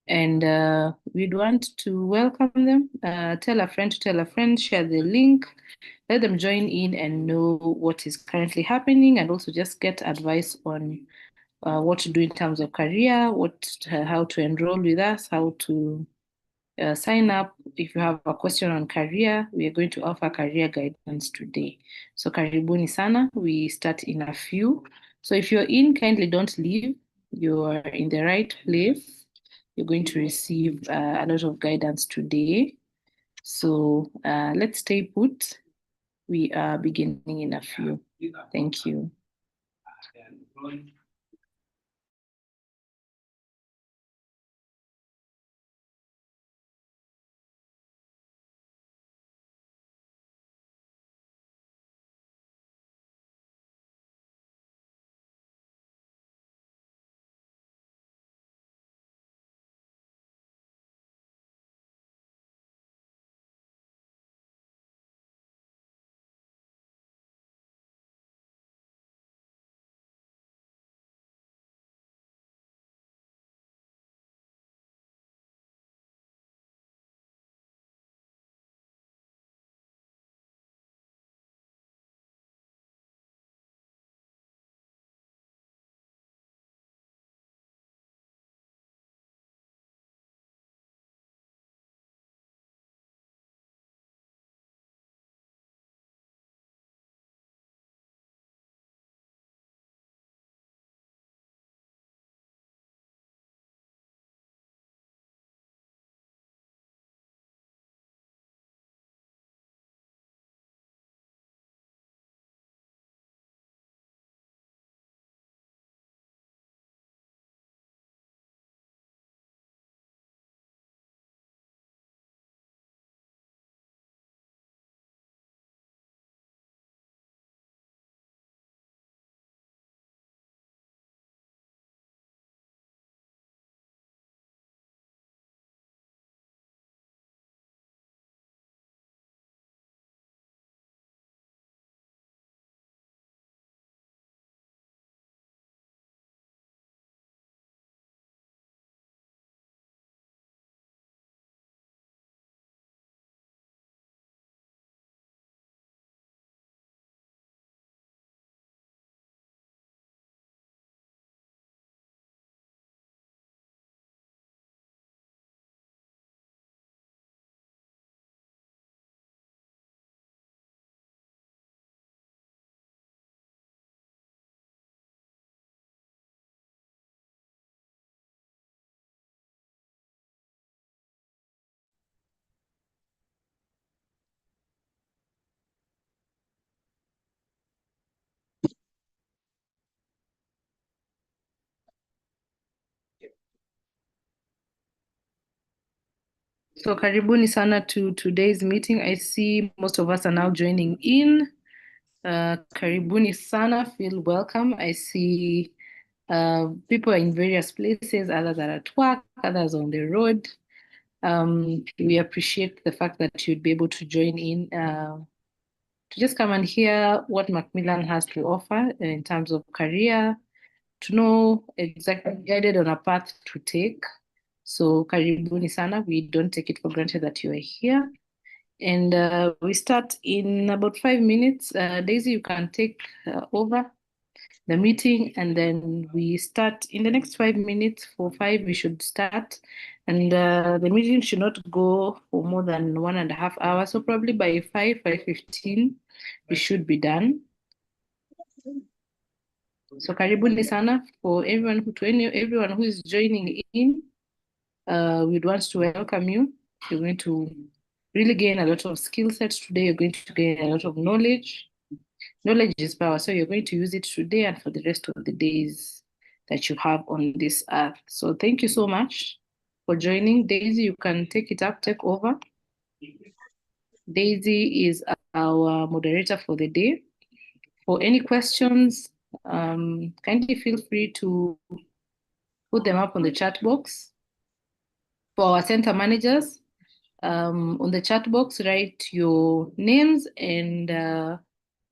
And we'd want to welcome them. Tell a friend to tell a friend, share the link, let them join in and know what is currently happening, and also just get advice on what to do in terms of career, how to enroll with us, how to sign up. If you have a question on career, we are going to offer career guidance today. So karibuni sana. We start in a few. So if you're in, kindly don't leave. You're in the right place. You're going to receive a lot of guidance today. So let's stay put. We are beginning in a few. Thank you. So karibuni sana to today's meeting. I see most of us are now joining in. Karibuni sana, feel welcome. I see people are in various places, others are at work, others on the road. We appreciate the fact that you'd be able to join in to just come and hear what Macmillan has to offer in terms of career, to know exactly guided on a path to take. So karibuni sana. We don't take it for granted that you are here. And we start in about 5 minutes. Daisy, you can take over the meeting, and then we start in the next 5 minutes. For five, we should start. And the meeting should not go for more than 1.5 hours. So probably by 5:15, we should be done. So karibuni sana for everyone who is joining in. We'd want to welcome you. You're going to really gain a lot of skill sets today. You're going to gain a lot of knowledge. Knowledge is power. So you're going to use it today and for the rest of the days that you have on this earth. So thank you so much for joining. Daisy, you can take it up, take over. Daisy is our moderator for the day. For any questions, kindly feel free to put them up on the chat box. For our center managers, on the chat box, write your names and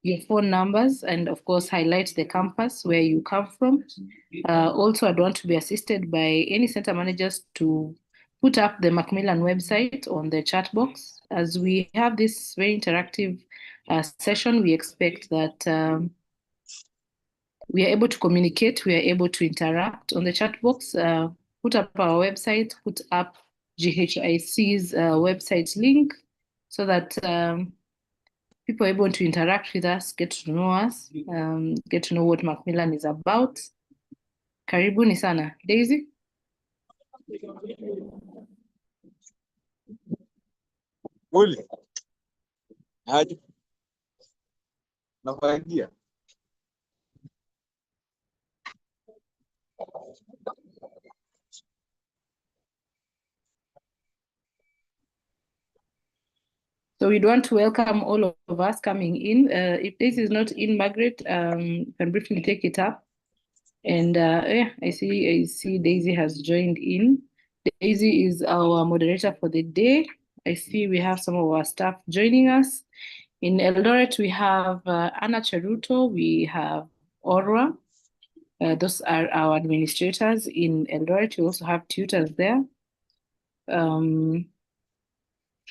your phone numbers, and of course, highlight the campus where you come from. Also, I'd want to be assisted by any center managers to put up the Macmillan website on the chat box. As we have this very interactive session, we expect that we are able to communicate, we are able to interact on the chat box, put up our website, put up GHIC's website link so that people are able to interact with us, get to know us, get to know what Macmillan is about. Karibuni sana. Daisy? Uli, aje nafagia. So we'd want to welcome all of us coming in. If this is not in, Margaret, you can briefly take it up. And yeah, I see Daisy has joined in. Daisy is our moderator for the day. I see we have some of our staff joining us. In Eldoret, we have Anna Cheruto, we have Orwa. Those are our administrators in Eldoret. We also have tutors there.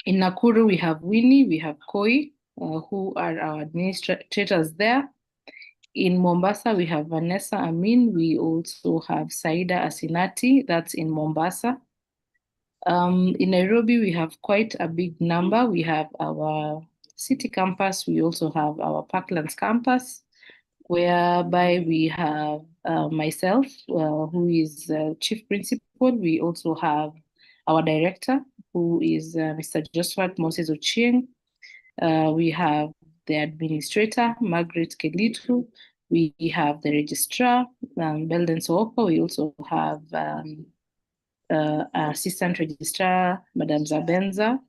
In Nakuru, we have Winnie, we have Koi, who are our administrators there. In Mombasa, we have Vanessa Amin. We also have Saida Asinati, that's in Mombasa. In Nairobi, we have quite a big number. We have our city campus. We also have our Parklands campus, whereby we have myself, who is chief principal. We also have our director, who is Mr. Josephat Moses Ochieng. We have the administrator, Margaret Kelitu. We have the registrar, Belden Sooko. We also have assistant registrar, Madam Zabenza.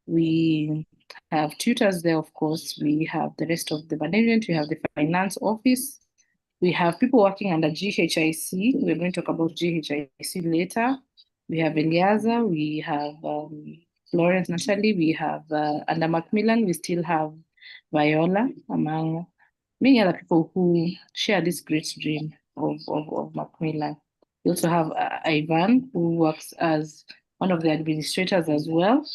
We have tutors there, of course. We have the rest of the management. We have the finance office. We have people working under GHIC. We're going to talk about GHIC later. We have Eliaza. We have Florence Natalie. We have under Macmillan, we still have Viola, among many other people who share this great dream of Macmillan. We also have Ivan, who works as one of the administrators as well.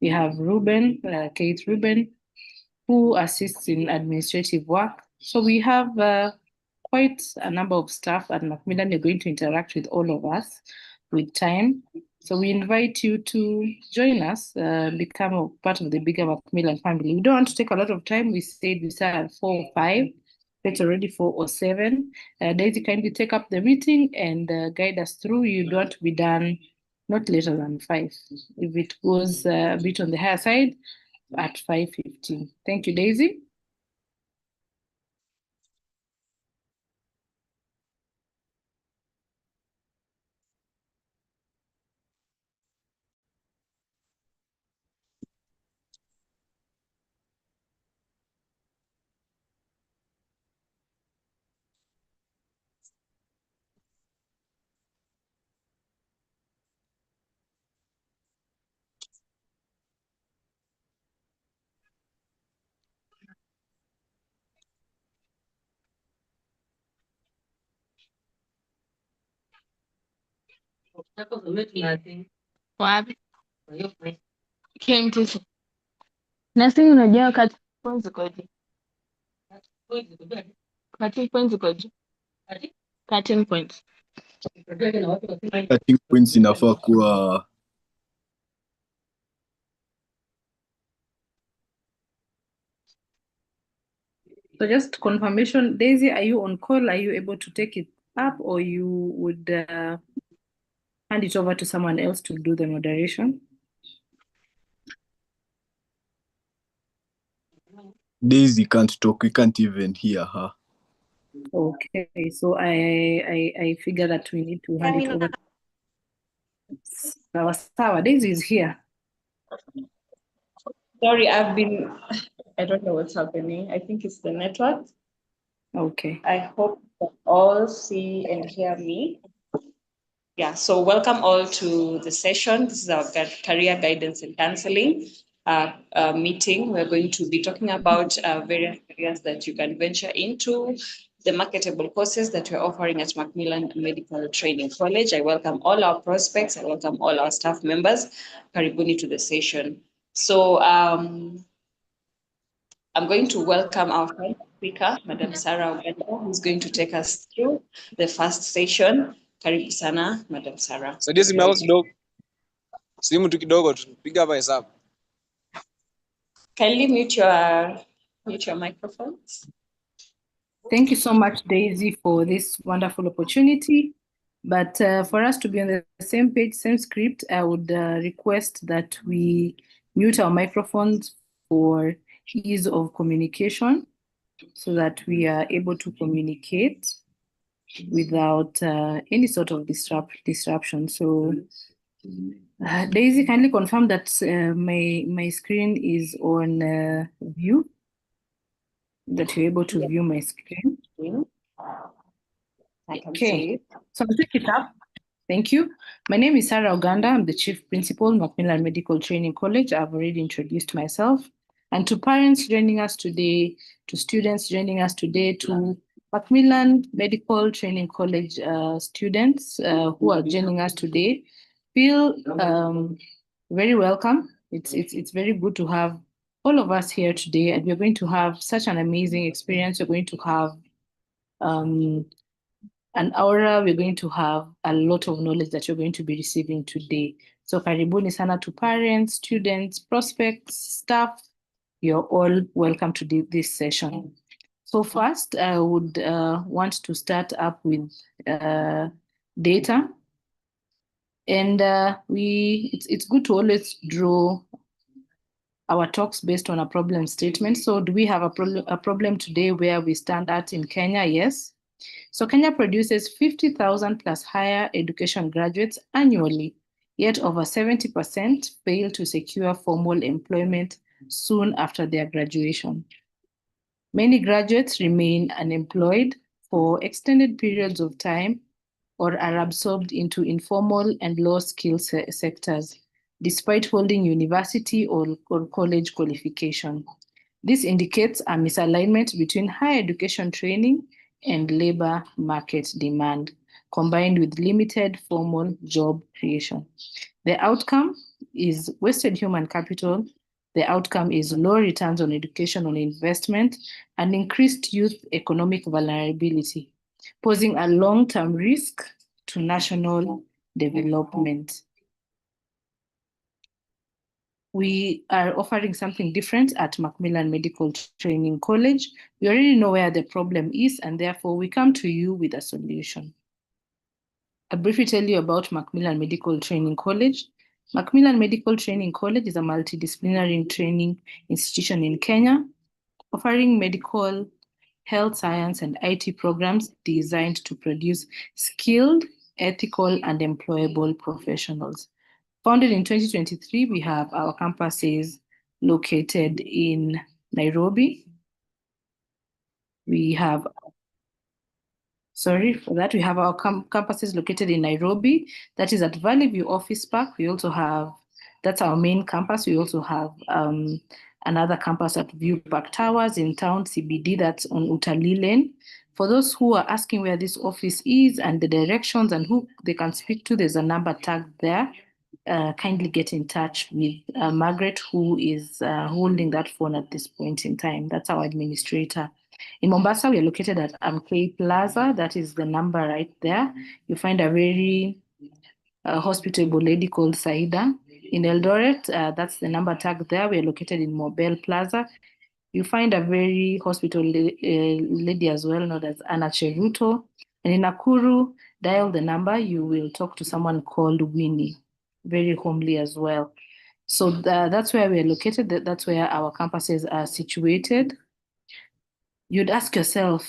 We have Ruben, Kate Ruben, who assists in administrative work. So we have quite a number of staff at Macmillan. You're going to interact with all of us with time. So we invite you to join us, become a part of the bigger Macmillan family. We don't want to take a lot of time. We said we start at 4 or 5. It's already 4 or 7. Daisy, kindly take up the meeting and guide us through. You don't want to be done not later than 5. If it goes a bit on the higher side, at 5:15. Thank you, Daisy. Wapi? KMTC. Nasi unajua cut points zikoje? Cutting points zikoje? Cutting points. Cutting points inafaa kuwa So just confirmation, Daisy, are you on call? Are you able to take it up, or you would hand it over to someone else to do the moderation? Daisy can't talk. We can't even hear her. Okay, so I figure that we need to hand it over. Sawa, Daisy is here. Sorry, I don't know what's happening. I think it's the network. Okay. I hope you all see and hear me. Yeah, so welcome all to the session. This is our career guidance and counseling meeting. We're going to be talking about various areas that you can venture into the marketable courses that we're offering at Macmillan Medical Training College. I welcome all our prospects. I welcome all our staff members. Karibuni to the session. So I'm going to welcome our first speaker, Madam Sarah Oganda, who's going to take us through the first session. Karibu sana, Madam Sarah. Saidia simu yako kidogo. Simu tu kidogo tu. Piga hapa hesabu. Kindly mute your microphones. Thank you so much, Daisy, for this wonderful opportunity. But for us to be on the same page, same script, I would request that we mute our microphones for ease of communication so that we are able to communicate without any sort of disruption. So Daisy, kindly confirm that my screen is on view, that you're able to view my screen. I can Okay, see it. so I'll take it up. Thank you. My name is Sarah Oganda. I'm the Chief Principal, Macmillan Medical Training College. I've already introduced myself. And to parents joining us today, to students joining us today, to Macmillan Medical Training College students who are joining us today, feel very welcome. It's very good to have all of us here today, and we're going to have such an amazing experience. We're going to have an aura. We're going to have a lot of knowledge that you're going to be receiving today. So karibuni sana to parents, students, prospects, staff. You're all welcome to this session. So first, I would want to start up with data. And it's good to always draw our talks based on a problem statement. So do we have a problem today where we stand at in Kenya? Yes. So Kenya produces 50,000 plus higher education graduates annually, yet over 70% fail to secure formal employment soon after their graduation. Many graduates remain unemployed for extended periods of time or are absorbed into informal and low-skill sectors, despite holding university or college qualification. This indicates a misalignment between higher education training and labor market demand, combined with limited formal job creation. The outcome is wasted human capital. The outcome is low returns on educational investment and increased youth economic vulnerability, posing a long-term risk to national development. We are offering something different at Macmillan Medical Training College. We already know where the problem is, and therefore we come to you with a solution. I'll briefly tell you about Macmillan Medical Training College. Macmillan Medical Training College is a multidisciplinary training institution in Kenya, offering medical, health science, and IT programs designed to produce skilled, ethical, and employable professionals. Founded in 2023, we have our campuses located in Nairobi. We have our campuses located in Nairobi. That is at Valley View Office Park. We also have, that's our main campus. We also have another campus at View Park Towers in town CBD, that's on Utalii Lane. For those who are asking where this office is and the directions and who they can speak to, there's a number tagged there. Kindly get in touch with Margaret, who is holding that phone at this point in time. That's our administrator. In Mombasa, we are located at MK Plaza. That is the number right there. You find a very hospitable lady called Saida. In Eldoret, that's the number tag there. We are located in Mobile Plaza. You find a very hospitable lady as well, known as Anna Cheruto. And in Nakuru, dial the number. You will talk to someone called Winnie, very homely as well. So that's where we are located. That's where our campuses are situated. You'd ask yourself,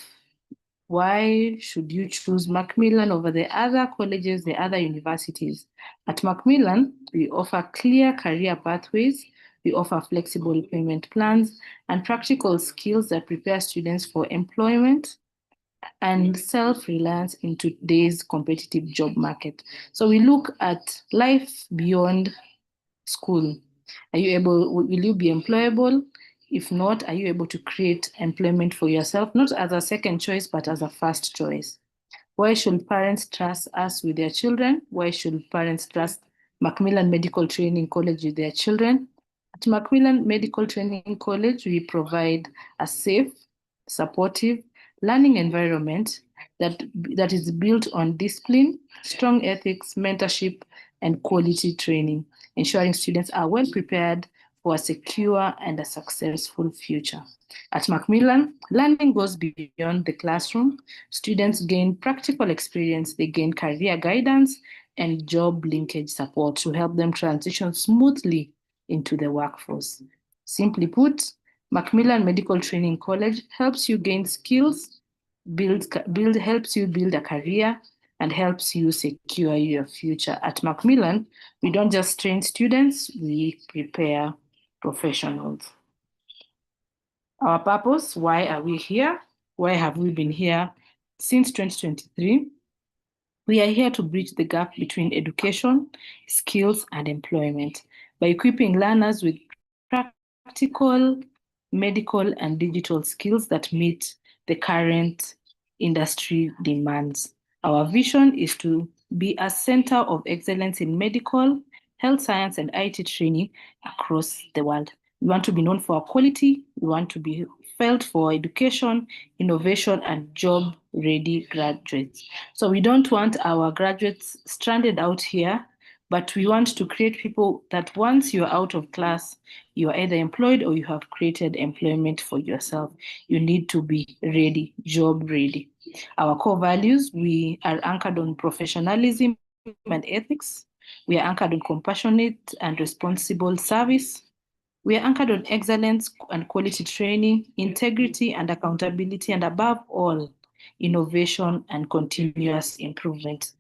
why should you choose Macmillan over the other colleges, the other universities? At Macmillan, we offer clear career pathways, we offer flexible payment plans, and practical skills that prepare students for employment and self-reliance in today's competitive job market. So we look at life beyond school. Will you be employable? If not, are you able to create employment for yourself, not as a second choice, but as a first choice? Why should parents trust us with their children? Why should parents trust Macmillan Medical Training College with their children? At Macmillan Medical Training College, we provide a safe, supportive learning environment that is built on discipline, strong ethics, mentorship, and quality training, ensuring students are well prepared for a secure and a successful future. At Macmillan, learning goes beyond the classroom. Students gain practical experience, they gain career guidance and job linkage support to help them transition smoothly into the workforce. Simply put, Macmillan Medical Training College helps you gain skills, helps you build a career, and helps you secure your future. At Macmillan, we don't just train students, we prepare professionals. Our purpose, why are we here? Why have we been here since 2023? We are here to bridge the gap between education, skills, and employment by equipping learners with practical, medical, and digital skills that meet the current industry demands. Our vision is to be a center of excellence in medical, health science, and IT training across the world. We want to be known for our quality. We want to be felt for education, innovation, and job-ready graduates. So we don't want our graduates stranded out here, but we want to create people that once you're out of class, you are either employed or you have created employment for yourself. You need to be ready, job ready. Our core values, we are anchored on professionalism and ethics. We are anchored on compassionate and responsible service. We are anchored on excellence and quality training, integrity and accountability, and above all, innovation and continuous improvement.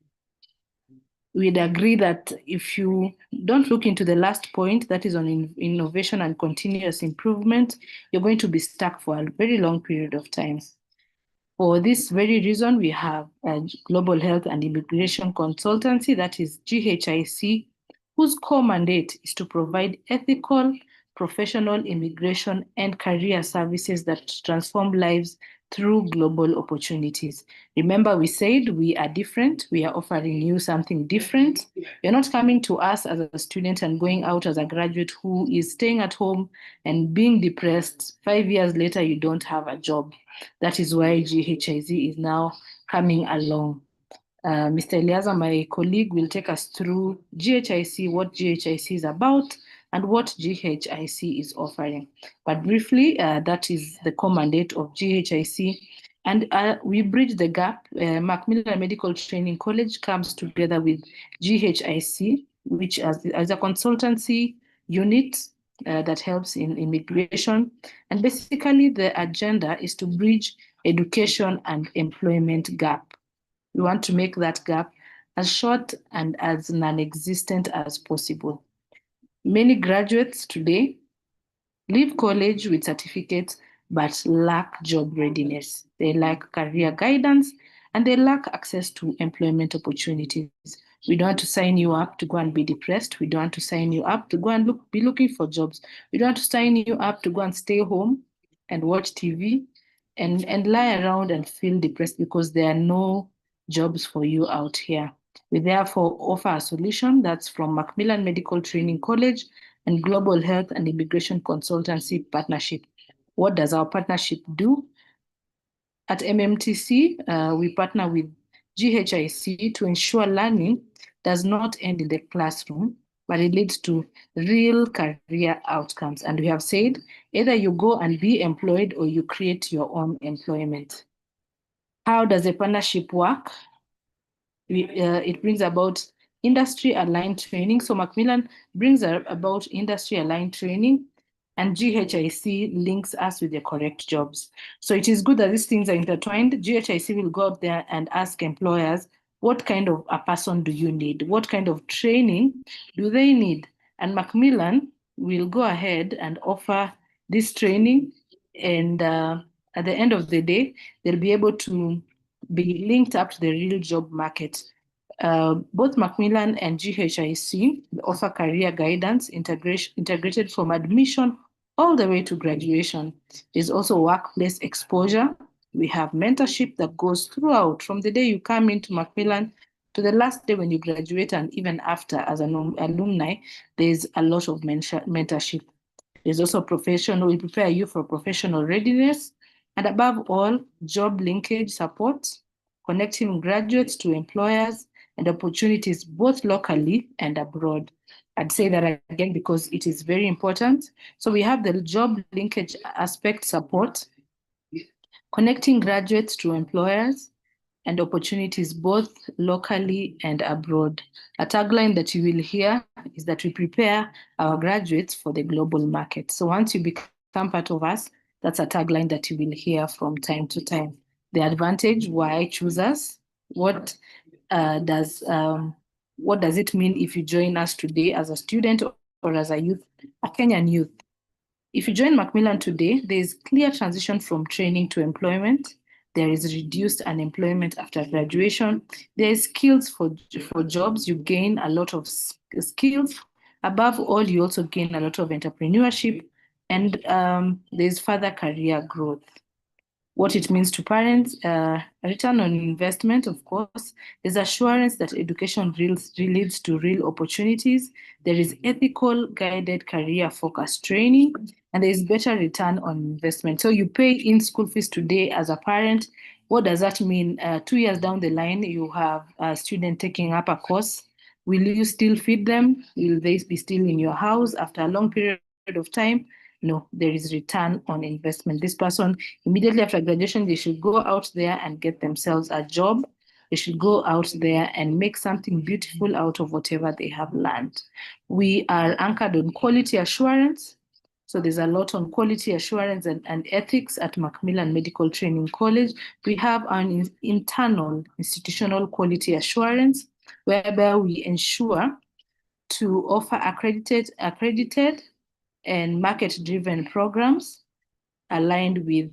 We'd agree that if you don't look into the last point, that is on innovation and continuous improvement, you're going to be stuck for a very long period of time. For this very reason, we have a Global Health and Immigration Consultancy, that is GHIC, whose core mandate is to provide ethical, professional immigration and career services that transform lives through global opportunities. Remember, we said we are different. We are offering you something different. You're not coming to us as a student and going out as a graduate who is staying at home and being depressed. 5 years later, you don't have a job. That is why GHIZ is now coming along. Mr. Eliaza, my colleague, will take us through GHIC, what GHIC is about, and what GHIC is offering. But briefly, that is the core mandate of GHIC. And we bridge the gap. Macmillan Medical Training College comes together with GHIC, which as a consultancy unit that helps in immigration. And basically, the agenda is to bridge education and employment gap. We want to make that gap as short and as non-existent as possible. Many graduates today leave college with certificates but lack job readiness. They lack career guidance and they lack access to employment opportunities. We don't want to sign you up to go and be depressed. We don't want to sign you up to go and be looking for jobs. We don't want to sign you up to go and stay home and watch TV and lie around and feel depressed because there are no jobs for you out here. We therefore offer a solution that's from Macmillan Medical Training College and Global Health and Immigration Consultancy Partnership. What does our partnership do? At MMTC, we partner with GHIC to ensure learning does not end in the classroom, but it leads to real career outcomes. And we have said, either you go and be employed or you create your own employment. How does a partnership work? It brings about industry-aligned training. So Macmillan brings about industry-aligned training, and GHIC links us with the correct jobs. So it is good that these things are intertwined. GHIC will go out there and ask employers, what kind of a person do you need? What kind of training do they need? And Macmillan will go ahead and offer this training. And at the end of the day, they'll be able to be linked up to the real job market. Both Macmillan and GHIC offer career guidance integrated from admission all the way to graduation. There's also workplace exposure. We have mentorship that goes throughout from the day you come into Macmillan to the last day when you graduate, and even after as an alumni, there's a lot of mentorship. There's also professional, we prepare you for professional readiness, and above all, job linkage support, connecting graduates to employers and opportunities both locally and abroad. I'd say that again because it is very important. So we have the job linkage aspect support, connecting graduates to employers and opportunities both locally and abroad. A tagline that you will hear is that we prepare our graduates for the global market. So once you become part of us, that's a tagline that you will hear from time to time. The advantage, why choose us? What does it mean if you join us today as a student or as a youth, a Kenyan youth? If you join Macmillan today, there is clear transition from training to employment. There is reduced unemployment after graduation. There is skills for jobs. You gain a lot of skills. Above all, you also gain a lot of entrepreneurship, and there's further career growth. What it means to parents, return on investment, of course. There's assurance that education leads to real opportunities. There is ethical, guided, career-focused training, and there is better return on investment. So you pay in school fees today as a parent. What does that mean? 2 years down the line, you have a student taking up a course. Will you still feed them? Will they be still in your house after a long period of time? No, there is return on investment. This person, immediately after graduation, they should go out there and get themselves a job. They should go out there and make something beautiful out of whatever they have learned. We are anchored on quality assurance. So there's a lot on quality assurance and ethics at Macmillan Medical Training College. We have an internal institutional quality assurance whereby we ensure to offer accredited and market-driven programs aligned with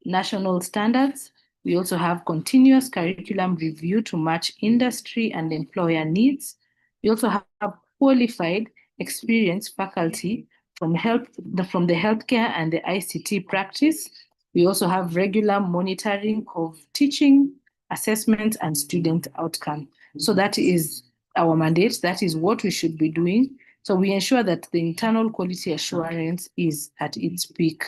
national standards. We also have continuous curriculum review to match industry and employer needs. We also have qualified, experienced faculty from the healthcare and the ICT practice. We also have regular monitoring of teaching, assessment, and student outcome. So that is our mandate. That is what we should be doing. So we ensure that the internal quality assurance is at its peak.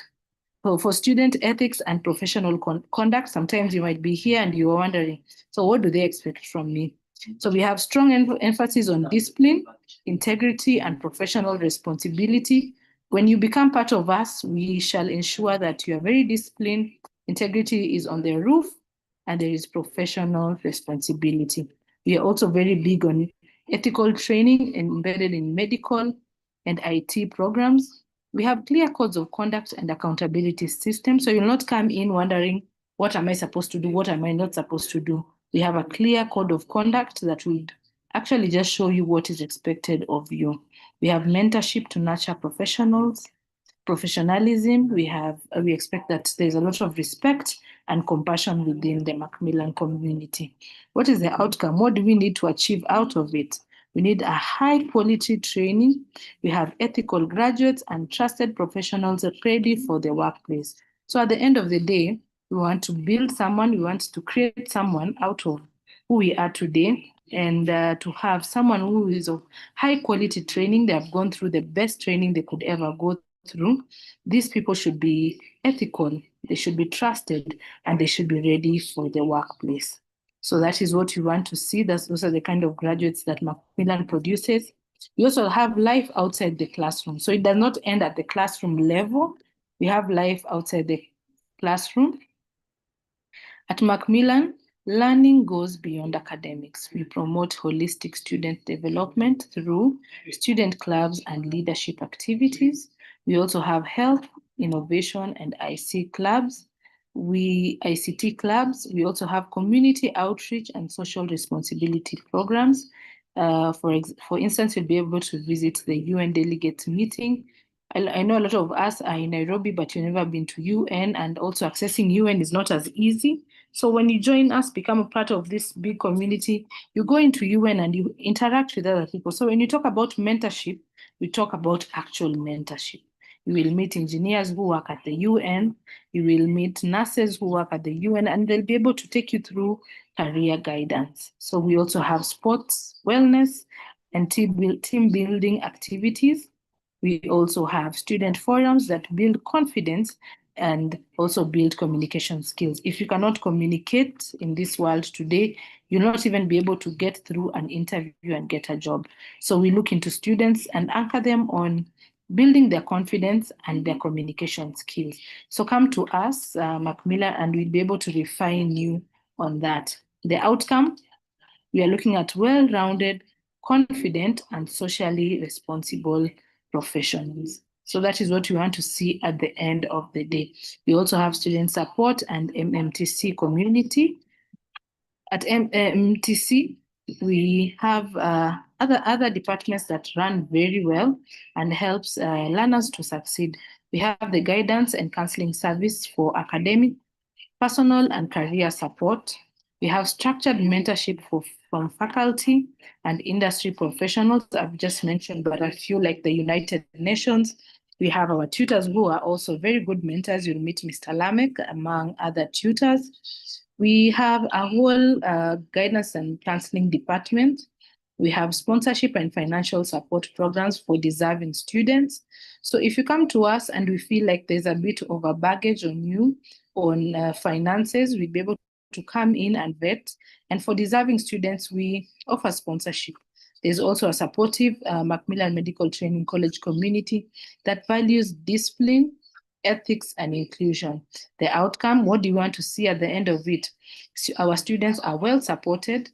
So for student ethics and professional conduct, sometimes you might be here and you are wondering, so what do they expect from me? So we have strong emphasis on discipline, integrity, and professional responsibility. When you become part of us, we shall ensure that you are very disciplined, integrity is on the roof, and there is professional responsibility. We are also very big on ethical training embedded in medical and IT programs. We have clear codes of conduct and accountability systems. So you'll not come in wondering, what am I supposed to do? What am I not supposed to do? We have a clear code of conduct that would actually just show you what is expected of you. We have mentorship to nurture professionals, professionalism. We expect that there's a lot of respect and compassion within the Macmillan community. What is the outcome? What do we need to achieve out of it? We need a high quality training. We have ethical graduates and trusted professionals ready for the workplace. So at the end of the day, we want to build someone, we want to create someone out of who we are today, and to have someone who is of high quality training. They have gone through the best training they could ever go through. These people should be ethical, they should be trusted, and they should be ready for the workplace. So that is what you want to see. Those are the kind of graduates that Macmillan produces. We also have life outside the classroom. So it does not end at the classroom level. We have life outside the classroom. At Macmillan, learning goes beyond academics. We promote holistic student development through student clubs and leadership activities. We also have health, innovation, and ICT clubs. We also have community outreach and social responsibility programs. For instance, you'll be able to visit the UN delegates meeting. I know a lot of us are in Nairobi, but you've never been to UN, and also accessing UN is not as easy. So when you join us, become a part of this big community, you go into UN and you interact with other people. So when you talk about mentorship, we talk about actual mentorship. You will meet engineers who work at the UN. You will meet nurses who work at the UN, and they'll be able to take you through career guidance. So we also have sports, wellness, and team building activities. We also have student forums that build confidence and also build communication skills. If you cannot communicate in this world today, you'll not even be able to get through an interview and get a job. So we look into students and anchor them on building their confidence and their communication skills. So come to us, Macmillan, and we'll be able to refine you on that. The outcome, we are looking at well-rounded, confident, and socially responsible professionals. So that is what we want to see at the end of the day. We also have student support and MMTC community. At MMTC, we have other departments that run very well and helps learners to succeed. We have the guidance and counseling service for academic, personal, and career support. We have structured mentorship from faculty and industry professionals. I've just mentioned, but I feel like the United Nations. We have our tutors who are also very good mentors. You'll meet Mr. Lamek among other tutors. We have a whole guidance and counseling department. We have sponsorship and financial support programs for deserving students. So if you come to us and we feel like there's a bit of a baggage on you on finances, we'd be able to come in and vet. And for deserving students, we offer sponsorship. There's also a supportive Macmillan Medical Training College community that values discipline, ethics, and inclusion. The outcome, what do you want to see at the end of it? So our students are well supported.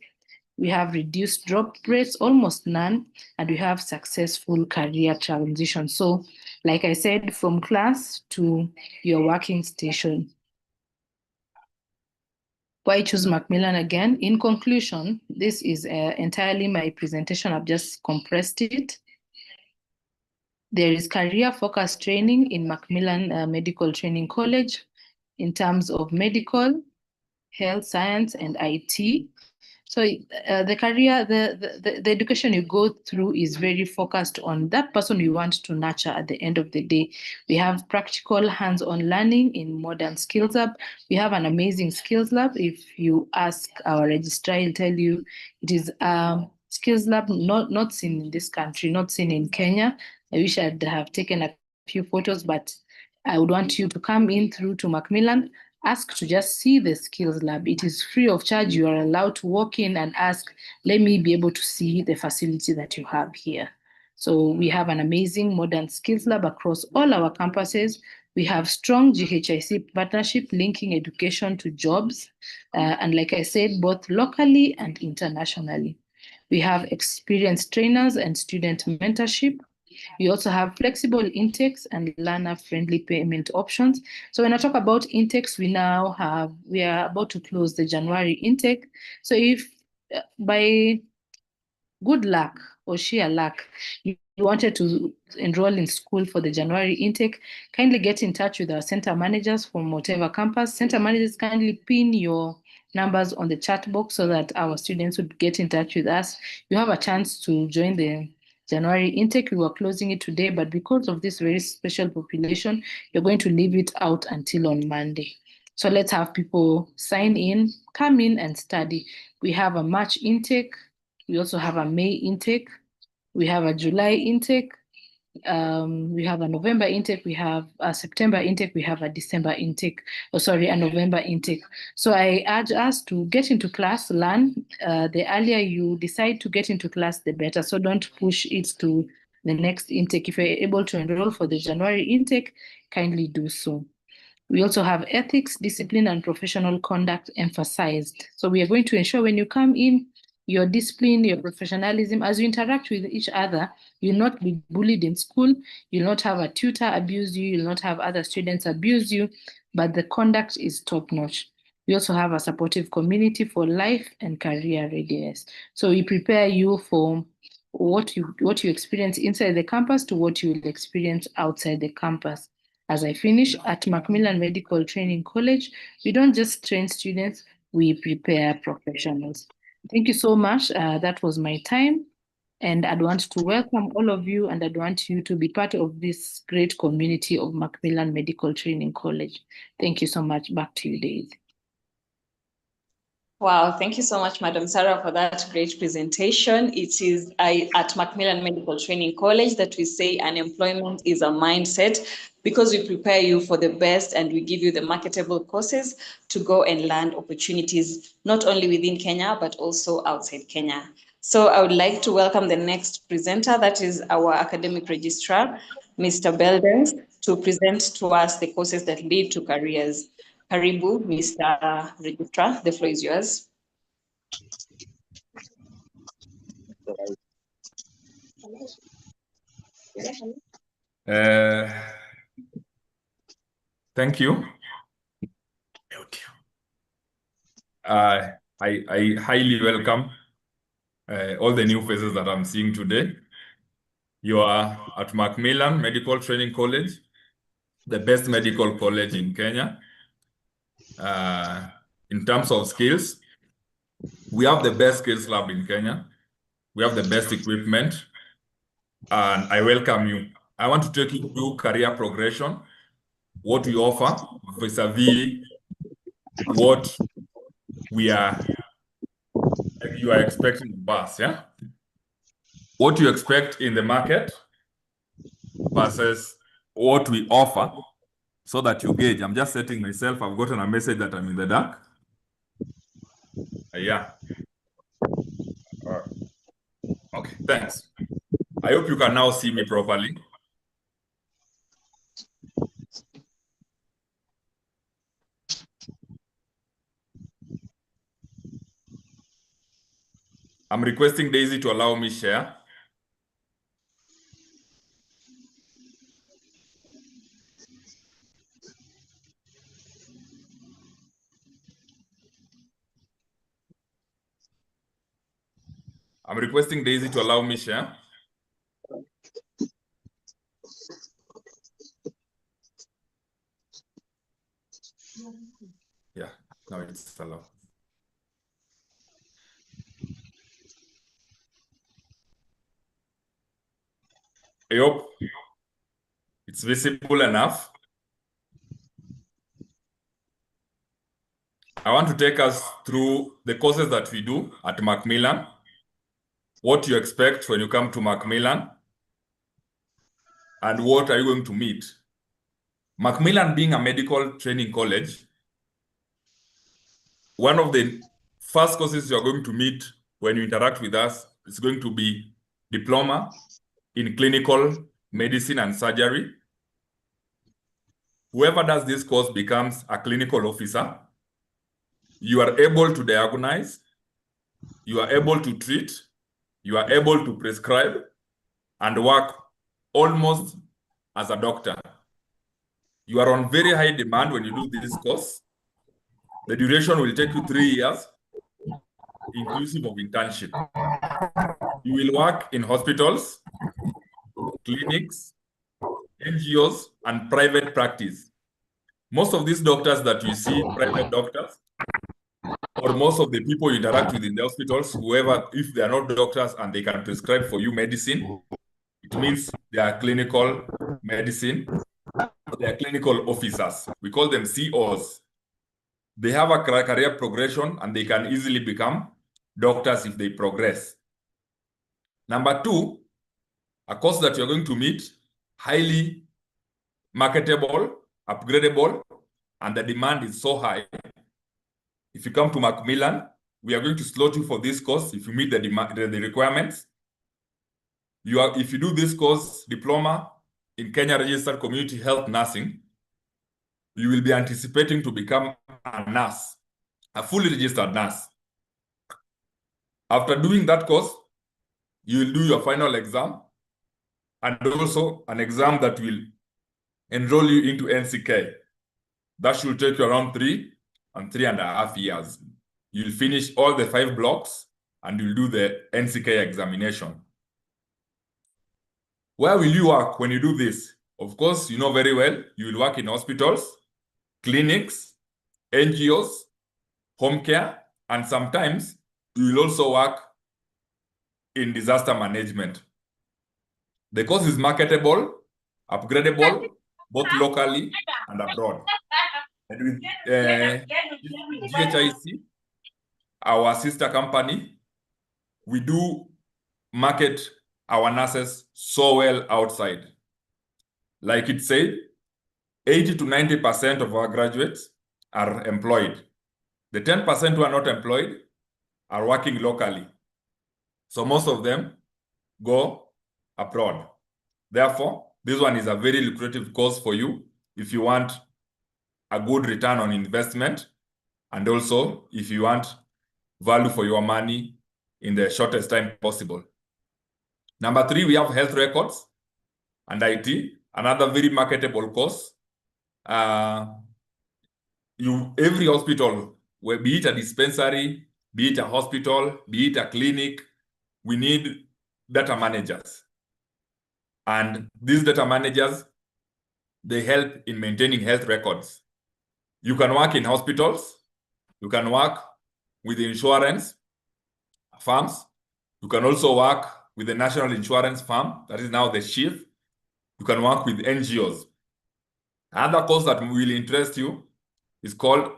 We have reduced drop rates, almost none, and we have successful career transition. So, like I said, from class to your working station. Why choose Macmillan again? In conclusion, this is entirely my presentation. I've just compressed it. There is career-focused training in Macmillan Medical Training College in terms of medical, health science, and IT. So the career, the education you go through is very focused on that person you want to nurture at the end of the day. We have practical hands-on learning in modern skills lab. We have an amazing skills lab. If you ask our registrar, he'll tell you it is a skills lab not seen in this country, not seen in Kenya. I wish I'd have taken a few photos, but I would want you to come in through to Macmillan. Ask to just see the skills lab. It is free of charge. You are allowed to walk in and ask, let me be able to see the facility that you have here. So we have an amazing modern skills lab across all our campuses. We have strong GHIC partnership linking education to jobs. And like I said, both locally and internationally. We have experienced trainers and student mentorship. We also have flexible intakes and learner-friendly payment options. So when I talk about intakes, we are about to close the January intake. So if by good luck or sheer luck, you wanted to enroll in school for the January intake, kindly get in touch with our center managers from whatever campus. Center managers kindly pin your numbers on the chat box so that our students would get in touch with us. You have a chance to join the January intake. We were closing it today, but because of this very special population, you're going to leave it out until on Monday. So let's have people sign in, come in and study. We have a March intake. We also have a May intake. We have a July intake. We have a November intake. We have a September intake. We have a December intake. A November intake. So I urge us to get into class, learn. The earlier you decide to get into class, the better. So don't push it to the next intake. If you're able to enroll for the January intake, kindly do so. We also have ethics, discipline, and professional conduct emphasized. So we are going to ensure when you come in, your discipline, your professionalism, as you interact with each other, you'll not be bullied in school, you'll not have a tutor abuse you, you'll not have other students abuse you, but the conduct is top-notch. We also have a supportive community for life and career readiness. So we prepare you for what you experience inside the campus to what you will experience outside the campus. As I finish, at Macmillan Medical Training College, we don't just train students, we prepare professionals. Thank you so much. That was my time. And I'd want to welcome all of you, and I'd want you to be part of this great community of Macmillan Medical Training College. Thank you so much. Back to you, Daisy. Wow, thank you so much, Madam Sarah, for that great presentation. It is at Macmillan Medical Training College that we say unemployment is a mindset, because we prepare you for the best and we give you the marketable courses to go and land opportunities, not only within Kenya, but also outside Kenya. So I would like to welcome the next presenter, that is our academic registrar, Mr. Beldens, to present to us the courses that lead to careers. Karibu, Mr. Registrar, the floor is yours. Thank you. I highly welcome all the new faces that I'm seeing today. You are at Macmillan Medical Training College, the best medical college in Kenya. In terms of skills, we have the best skills lab in Kenya. We have the best equipment, and I welcome you. I want to take you through career progression, what we offer vis-a-vis what you are expecting of us, yeah? What you expect in the market versus what we offer, so that you gauge. I'm just setting myself. I've gotten a message that I'm in the dark. Yeah. Okay, thanks. I hope you can now see me properly. I'm requesting Daisy to allow me share. I'm requesting Daisy to allow me share. Yeah, now it's allowed. I hope it's visible enough. I want to take us through the courses that we do at Macmillan, what you expect when you come to Macmillan, and what are you going to meet. Macmillan being a medical training college, one of the first courses you're going to meet when you interact with us is going to be diploma in clinical medicine and surgery. Whoever does this course becomes a clinical officer. You are able to diagnose, you are able to treat, you are able to prescribe and work almost as a doctor. You are on very high demand when you do this course. The duration will take you 3 years, inclusive of internship. You will work in hospitals, clinics, NGOs, and private practice. Most of these doctors that you see, private doctors, or most of the people you interact with in the hospitals, whoever, if they are not doctors and they can prescribe for you medicine, it means they are clinical medicine, they are clinical officers. We call them COs. They have a career progression and they can easily become doctors if they progress. Number two, a course that you're going to meet, highly marketable, upgradable, and the demand is so high. If you come to Macmillan, we are going to slot you for this course if you meet the requirements. If you do this course, diploma in Kenya Registered Community Health Nursing, you will be anticipating to become a nurse, a fully registered nurse. After doing that course, you will do your final exam and also an exam that will enroll you into NCK. That should take you around 3 and 3.5 years. You'll finish all the 5 blocks and you'll do the NCK examination. Where will you work when you do this? Of course, you know very well, you will work in hospitals, clinics, NGOs, home care, and sometimes you will also work in disaster management. The course is marketable, upgradable, both locally and abroad. And with GHIC, our sister company, we do market our nurses so well outside. Like it said, 80 to 90% of our graduates are employed. The 10% who are not employed are working locally. So most of them go abroad. Therefore, this one is a very lucrative course for you if you want a good return on investment, and also if you want value for your money in the shortest time possible. Number 3, we have health records and IT, another very marketable course. Every hospital, be it a dispensary, be it a hospital, be it a clinic, we need data managers. And these data managers, they help in maintaining health records. You can work in hospitals, you can work with insurance firms, you can also work with the national insurance firm, that is now the chief. You can work with NGOs. Another course that will interest you is called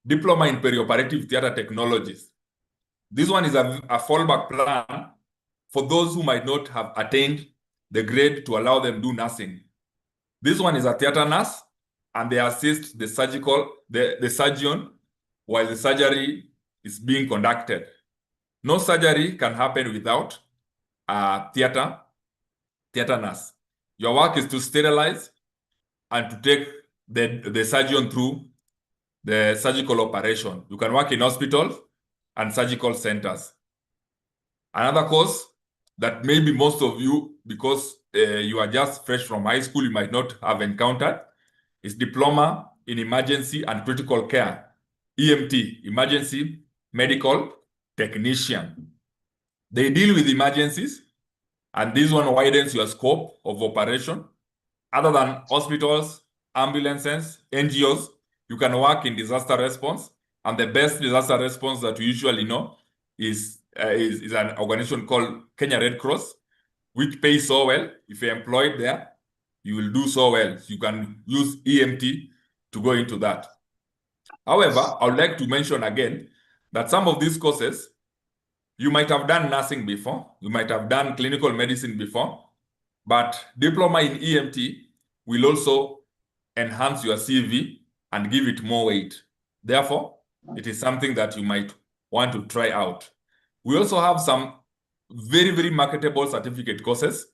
Diploma in Perioperative Theater Technologies. This one is a fallback plan for those who might not have attained the grade to allow them do nursing. This one is a theater nurse, and they assist the surgeon while the surgery is being conducted. No surgery can happen without a theater nurse. Your work is to sterilize and to take the surgeon through the surgical operation. You can work in hospitals and surgical centers. Another course that maybe most of you, because you are just fresh from high school, you might not have encountered, is Diploma in Emergency and Critical Care, EMT, Emergency Medical Technician. They deal with emergencies, and this one widens your scope of operation. Other than hospitals, ambulances, NGOs, you can work in disaster response, and the best disaster response that we usually know is an organization called Kenya Red Cross, which pays so well. If you're employed there, you will do so well. You can use EMT to go into that. However, I would like to mention again that some of these courses, you might have done nursing before, you might have done clinical medicine before, but diploma in EMT will also enhance your CV and give it more weight. Therefore, it is something that you might want to try out. We also have some very, very marketable certificate courses.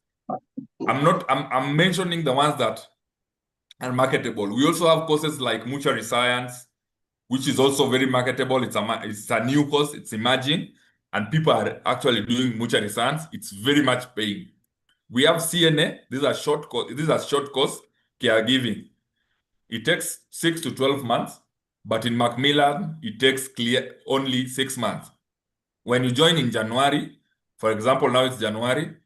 I'm mentioning the ones that are marketable. We also have courses like mortuary science, which is also very marketable. It's a new course, it's emerging, and people are actually doing mortuary science. It's very much paying. We have CNA. This is a short course, caregiving. It takes 6 to 12 months, but in Macmillan, it takes only 6 months. When you join in January, for example, now it's January,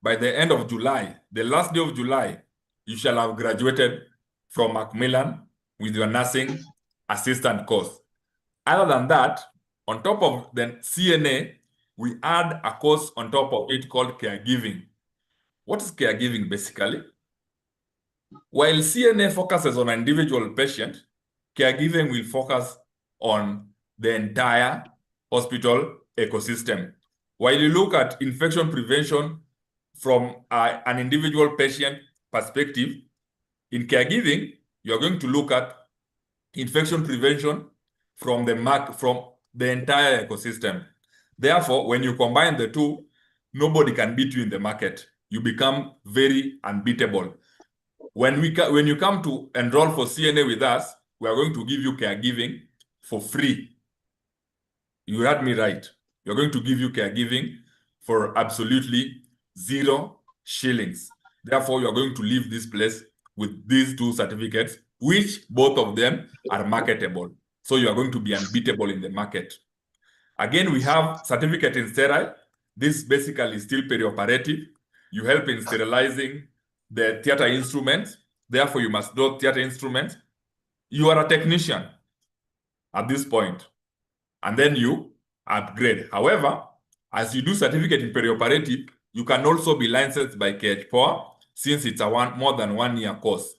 by the end of July, the last day of July, you shall have graduated from Macmillan with your nursing assistant course. Other than that, on top of the CNA, we add a course on top of it called caregiving. What is caregiving basically? While CNA focuses on an individual patient, caregiving will focus on the entire hospital ecosystem. While you look at infection prevention from an individual patient perspective, in caregiving, you're going to look at infection prevention from the entire ecosystem. Therefore, when you combine the two, nobody can beat you in the market. You become very unbeatable. When you come to enroll for CNA with us, we are going to give you caregiving for free. You heard me right. We're going to give you caregiving for absolutely 0 shillings. Therefore, you're going to leave this place with these 2 certificates, which both of them are marketable. So you are going to be unbeatable in the market. Again, we have certificate in sterile. This basically is still perioperative. You help in sterilizing the theater instruments. Therefore, you must know theater instruments. You are a technician at this point, and then you upgrade. However, As you do certificate in perioperative, you can also be licensed by KHPOA since it's a more than 1 year course.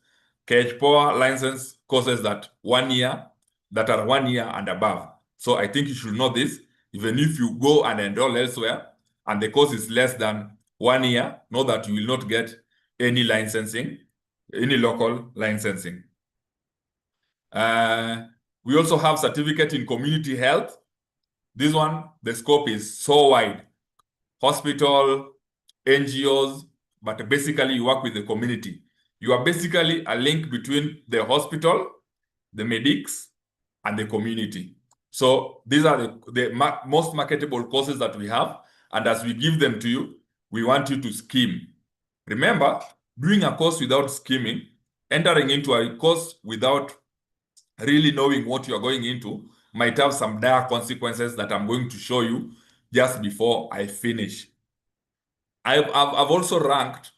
KHPOA license courses that are 1 year and above. So I think you should know this. Even if you go and enroll elsewhere and the course is less than 1 year, know that you will not get any licensing, any local licensing. We also have certificate in community health. This one, the scope is so wide. Hospital, NGOs, but basically you work with the community. You are basically a link between the hospital, the medics, and the community. So these are the most marketable courses that we have. And as we give them to you, we want you to scheme. Remember, doing a course without scheming, entering into a course without really knowing what you're going into might have some dire consequences that I'm going to show you just before I finish. I've also ranked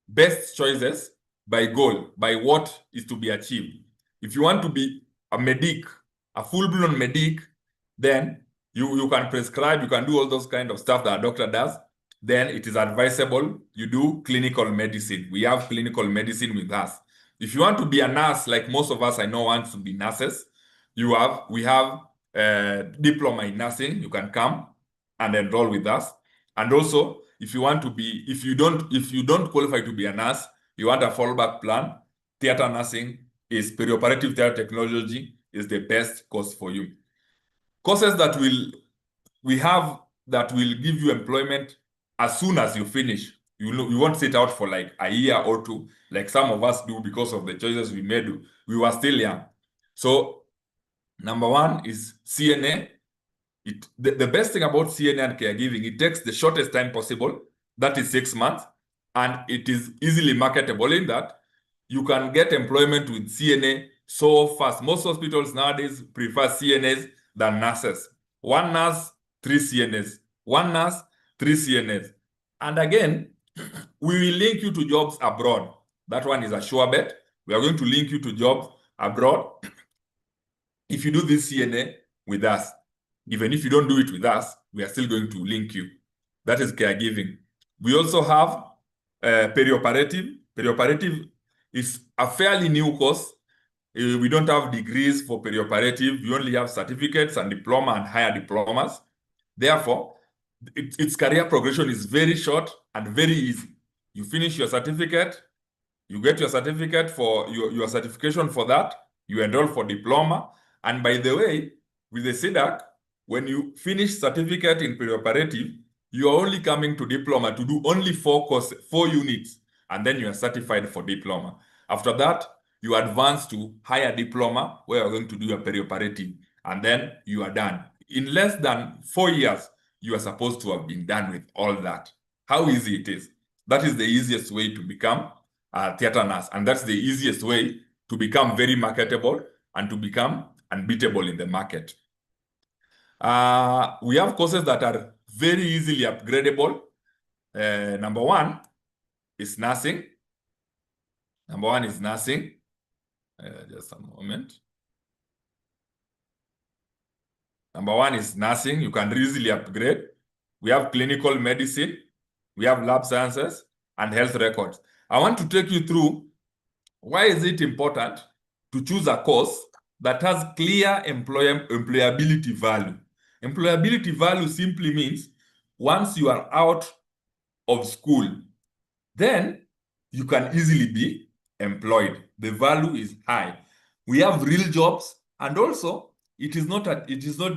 best choices by goal, by what is to be achieved. If you want to be a medic, a full-blown medic, then you can prescribe, you can do all those kind of stuff that a doctor does. Then it is advisable you do clinical medicine. We have clinical medicine with us. If you want to be a nurse, like most of us I know want to be nurses, we have a diploma in nursing. You can come and enroll with us. And also, if you don't qualify to be a nurse, you want a fallback plan, theater nursing is perioperative theater technology is the best course for you. Courses that we have that will give you employment as soon as you finish. You won't sit out for like a year or two, like some of us do because of the choices we made. We were still young. So number one is CNA. The best thing about CNA and caregiving, it takes the shortest time possible, that is 6 months, and it is easily marketable in that you can get employment with CNA so fast. Most hospitals nowadays prefer CNAs than nurses. 1 nurse, 3 CNAs. 1 nurse, 3 CNAs. And again, we will link you to jobs abroad. That one is a sure bet. We are going to link you to jobs abroad if you do this CNA with us. Even if you don't do it with us, we are still going to link you. That is caregiving. We also have perioperative. Perioperative is a fairly new course. We don't have degrees for perioperative. We only have certificates and diploma and higher diplomas. Therefore, its career progression is very short and very easy. You finish your certificate, you get your certificate for your certification for that, you enroll for diploma. And by the way, with the CDAC, when you finish certificate in perioperative, you are only coming to diploma to do only 4 units, and then you are certified for diploma. After that, you advance to higher diploma, where you're going to do your perioperative, and then you are done. In less than 4 years, you are supposed to have been done with all that. How easy it is. That is the easiest way to become a theater nurse, and that's the easiest way to become very marketable and to become unbeatable in the market. We have courses that are very easily upgradable. Number one is nursing. Just a moment. Number one is nursing. You can easily upgrade. We have clinical medicine. We have lab sciences and health records. I want to take you through why is it important to choose a course that has clear employability value. Employability value simply means once you are out of school, then you can easily be employed. The value is high. We have real jobs, and also it is not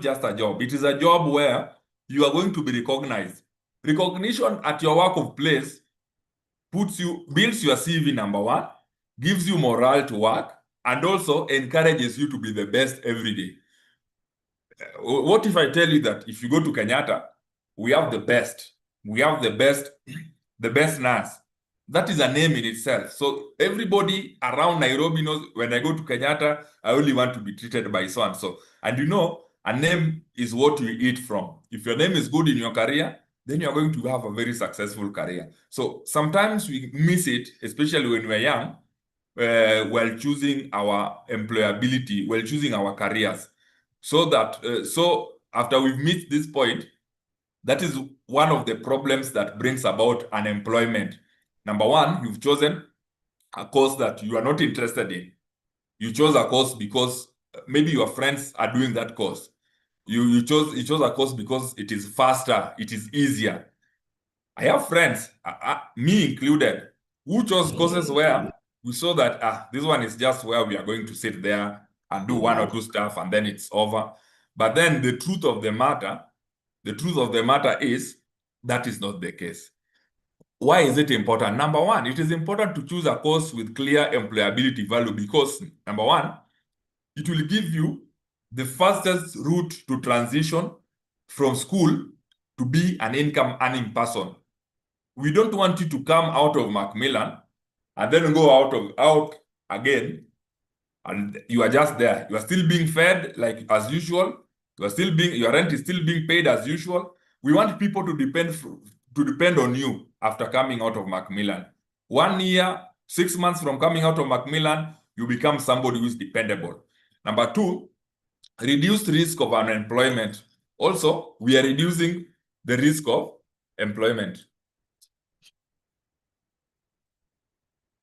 just a job. It is a job where you are going to be recognized. Recognition at your work of place builds your CV, number one, gives you morale to work, and also encourages you to be the best every day. What if I tell you that if you go to Kenyatta, we have the best nurse? That is a name in itself. So everybody around Nairobi knows when I go to Kenyatta, I only want to be treated by so and so. And you know, a name is what you eat from. If your name is good in your career, then you're going to have a very successful career. So sometimes we miss it, especially when we're young, while choosing our employability, while choosing our careers. So that after we've missed this point, That is one of the problems that brings about unemployment. Number one, you've chosen a course that you are not interested in. You chose a course because maybe your friends are doing that course. You chose a course because it is faster, it is easier. I have friends, me included, who chose courses where we saw that this one is just where we are going to sit there and do one or two stuff and then it's over. But then the truth of the matter is that is not the case. Why is it important? Number one, it is important to choose a course with clear employability value because, number one, it will give you the fastest route to transition from school to be an income earning person. We don't want you to come out of Macmillan and then go out again, and you are just there. You are still being fed like as usual. Your rent is still being paid as usual. We want people to depend on you after coming out of Macmillan. 1 year, 6 months from coming out of Macmillan, you become somebody who is dependable. Number two, reduced risk of unemployment. Also, we are reducing the risk of employment.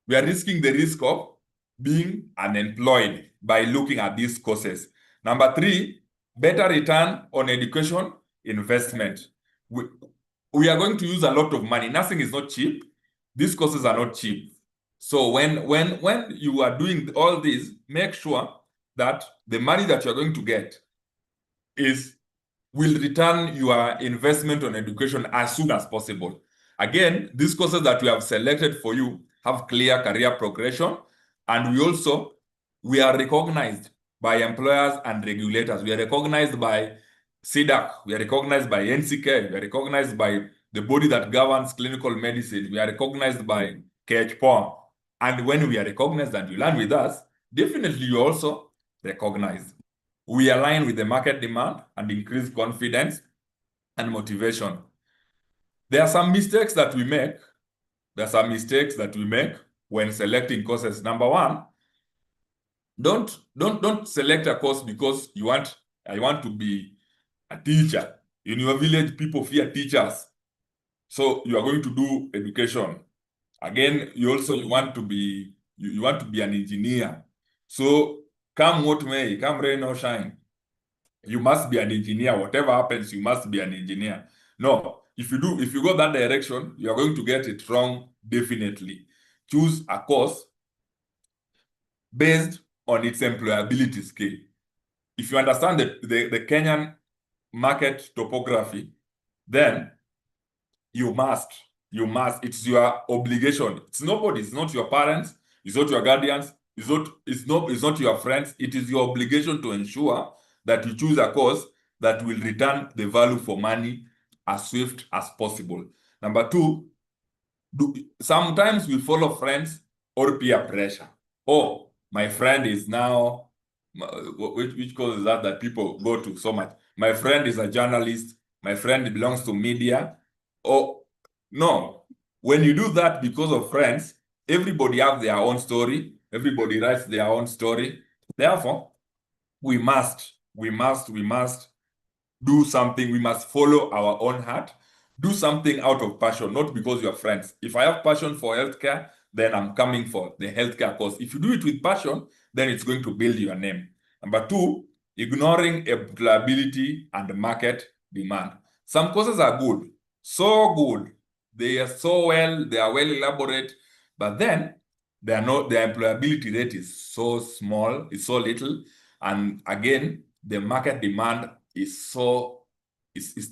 We are risking the risk of being unemployed by looking at these courses. Number three, better return on education investment. We are going to use a lot of money. Nothing is not cheap. These courses are not cheap. So when you are doing all this, make sure that the money that you're going to get will return your investment on education as soon as possible. Again, these courses that we have selected for you have clear career progression, and we are recognized by employers and regulators. We are recognized by CDAC, we are recognized by NCK, we are recognized by the body that governs clinical medicine, we are recognized by KHPOM. And when we are recognized and you learn with us, definitely you also recognized. We align with the market demand and increase confidence and motivation. There are some mistakes that we make. When selecting courses. Number one, don't select a course because I want to be a teacher. In your village, people fear teachers. So you are going to do education. Again, you want to be an engineer. So come what may, come rain or shine, you must be an engineer. Whatever happens, you must be an engineer. No, if you go that direction, you are going to get it wrong, definitely. Choose a course based on its employability scale. If you understand the Kenyan market topography, then you must, it's your obligation. It's not your parents, it's not your guardians, it's not your friends. It is your obligation to ensure that you choose a course that will return the value for money as swift as possible. Number two, sometimes we follow friends or peer pressure. Oh, my friend is now, which course is that people go to so much? My friend is a journalist. My friend belongs to media. Oh, no. When you do that because of friends, everybody has their own story. Everybody writes their own story. Therefore, we must do something. We must follow our own heart. Do something out of passion, not because you're friends. If I have passion for healthcare, then I'm coming for the healthcare course. If you do it with passion, then it's going to build your name. Number two, ignoring employability and market demand. Some courses are good, so good. They are well elaborate, but then their employability rate is so small, it's so little. And again, the market demand is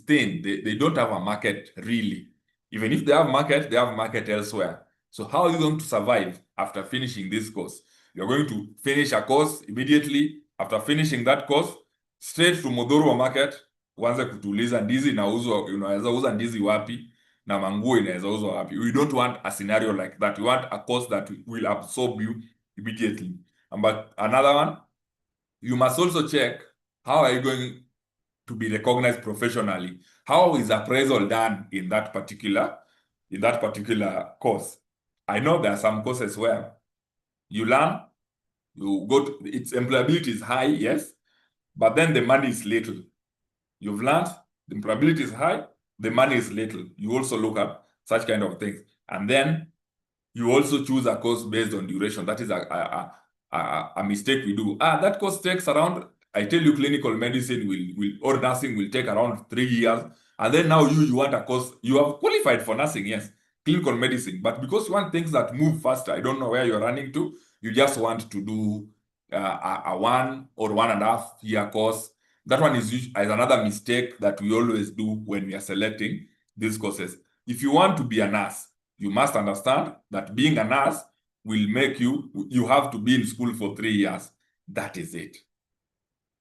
thin. They don't have a market really. Even if they have market elsewhere. So how are you going to survive after finishing this course? You're going to finish a course immediately. After finishing that course, straight to Modhuru market, uanze kutuliza ndizi unaweza uza ndizi wapi na manguo inaweza uzwa wapi. We don't want a scenario like that. We want a course that will absorb you immediately. But another one, you must also check how are you going to be recognized professionally. How is appraisal done in that particular course? I know there are some courses where you learn, its employability is high, yes, but then the money is little. You've learned, the employability is high, the money is little, you also look at such kind of things. And then you also choose a course based on duration. That is a mistake we do. That course takes around, I tell you, clinical medicine or nursing will take around 3 years. And then now you want a course, you have qualified for nursing, yes, clinical medicine. But because you want things that move faster, I don't know where you're running to, you just want to do a 1 or 1.5 year course. That one is another mistake that we always do when we are selecting these courses. If you want to be a nurse, you must understand that being a nurse will make you have to be in school for 3 years. That is it.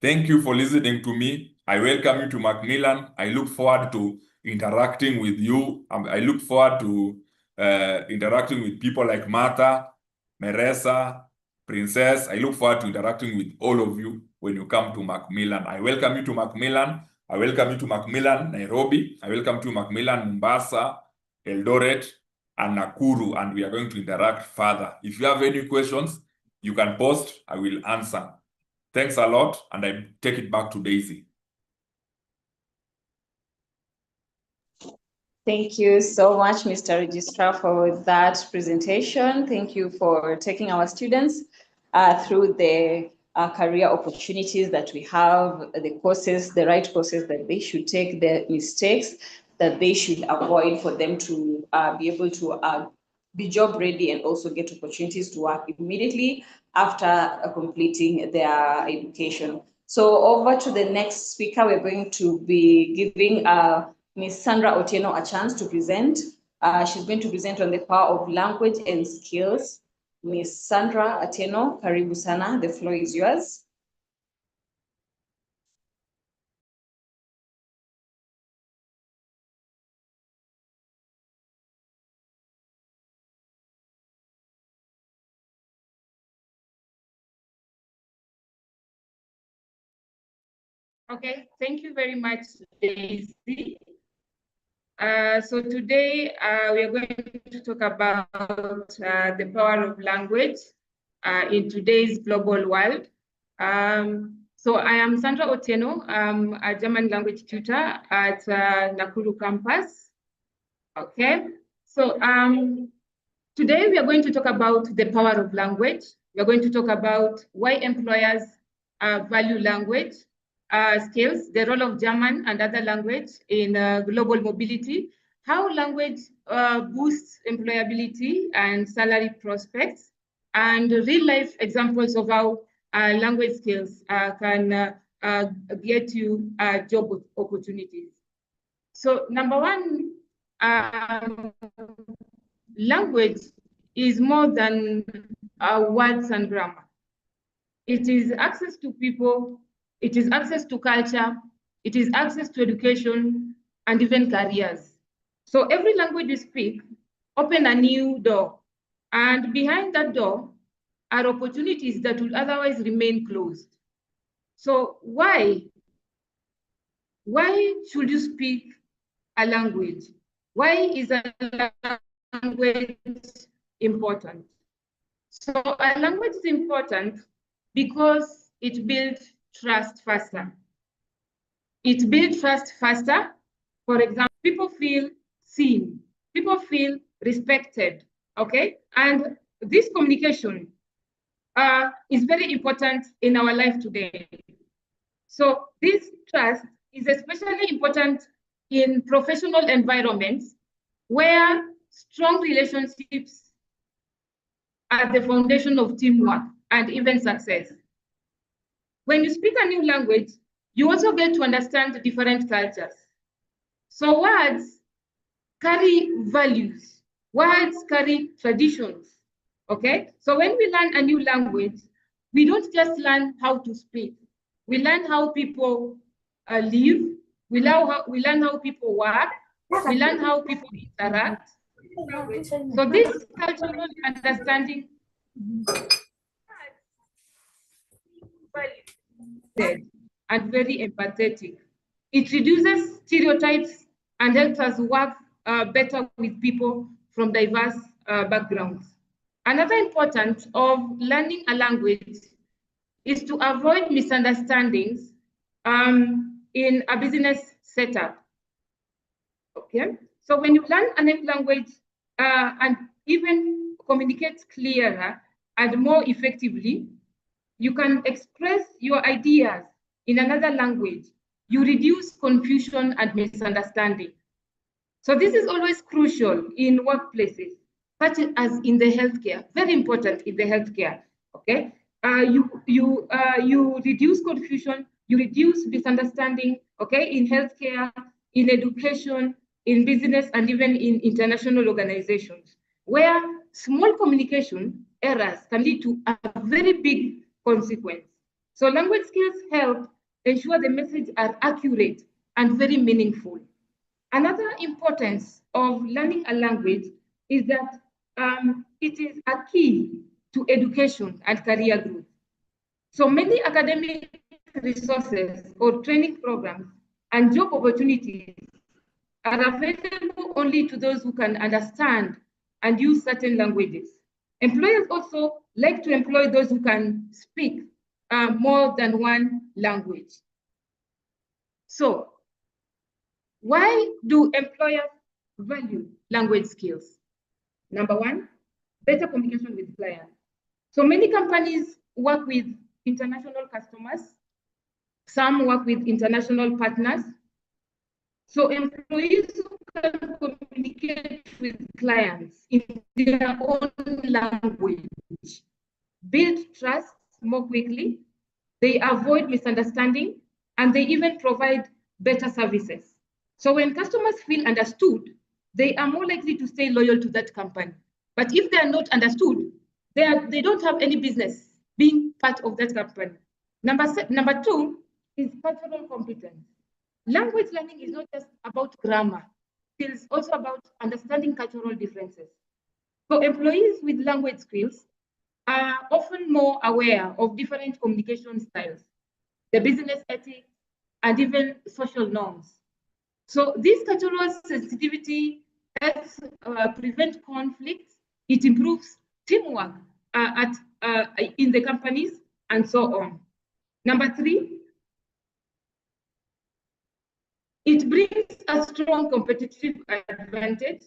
Thank you for listening to me. I welcome you to Macmillan. I look forward to interacting with you. I look forward to interacting with people like Martha, Meresa, Princess. I look forward to interacting with all of you when you come to Macmillan. I welcome you to Macmillan. I welcome you to Macmillan, Nairobi. I welcome you to Macmillan, Mombasa, Eldoret, and Nakuru, and we are going to interact further. If you have any questions, you can post, I will answer. Thanks a lot, and I take it back to Daisy. Thank you so much, Mr. Registrar, for that presentation. Thank you for taking our students through the career opportunities that we have, the courses, the right courses that they should take, the mistakes that they should avoid for them to be able to be job ready and also get opportunities to work immediately after completing their education. So over to the next speaker, we're going to be giving Ms. Sandra Otieno a chance to present. She's going to present on the power of language and skills. Ms. Sandra Otieno, karibu sana, the floor is yours. Okay, thank you very much, Daisy. So today we are going to talk about the power of language in today's global world. So I am Sandra Otieno. I'm a German language tutor at Nakuru campus. Okay, so today we are going to talk about the power of language. We are going to talk about why employers value language skills, the role of German and other language in global mobility, how language boosts employability and salary prospects, and real-life examples of how language skills can get you job opportunities. So number one, language is more than words and grammar. It is access to people, it is access to culture, it is access to education, and even careers. So every language you speak opens a new door. And behind that door are opportunities that would otherwise remain closed. So why should you speak a language? Why is a language important? So a language is important because it builds trust faster. It builds trust faster. For example, people feel seen, people feel respected, okay? And this communication is very important in our life today. So this trust is especially important in professional environments where strong relationships are the foundation of teamwork and even success. When you speak a new language, you also get to understand different cultures. So words carry values, words carry traditions, okay? So when we learn a new language, we don't just learn how to speak. We learn how people live, we learn how people work, we learn how people interact. So this cultural understanding and very empathetic. It reduces stereotypes and helps us work better with people from diverse backgrounds. Another important of learning a language is to avoid misunderstandings in a business setup. Okay, so when you learn a native language and even communicate clearer and more effectively, you can express your ideas in another language. You reduce confusion and misunderstanding. So this is always crucial in workplaces, such as in the healthcare, very important in the healthcare, okay? You reduce confusion, you reduce misunderstanding, okay, in healthcare, in education, in business, and even in international organizations, where small communication errors can lead to a very big consequence. So language skills help ensure the messages are accurate and very meaningful. Another importance of learning a language is that it is a key to education and career growth. So many academic resources or training programs and job opportunities are available only to those who can understand and use certain languages. Employers also like to employ those who can speak more than one language. So why do employers value language skills? Number one, better communication with clients. So many companies work with international customers. Some work with international partners. So employees who can communicate with clients in their own language build trust more quickly, they avoid misunderstanding, and they even provide better services. So when customers feel understood, they are more likely to stay loyal to that company. But if they are not understood, they don't have any business being part of that company. Number two is cultural competence. Language learning is not just about grammar, it is also about understanding cultural differences. So employees with language skills are often more aware of different communication styles, the business ethics, and even social norms. So this cultural sensitivity helps prevent conflicts. It improves teamwork in the companies and so on. Number three, it brings a strong competitive advantage.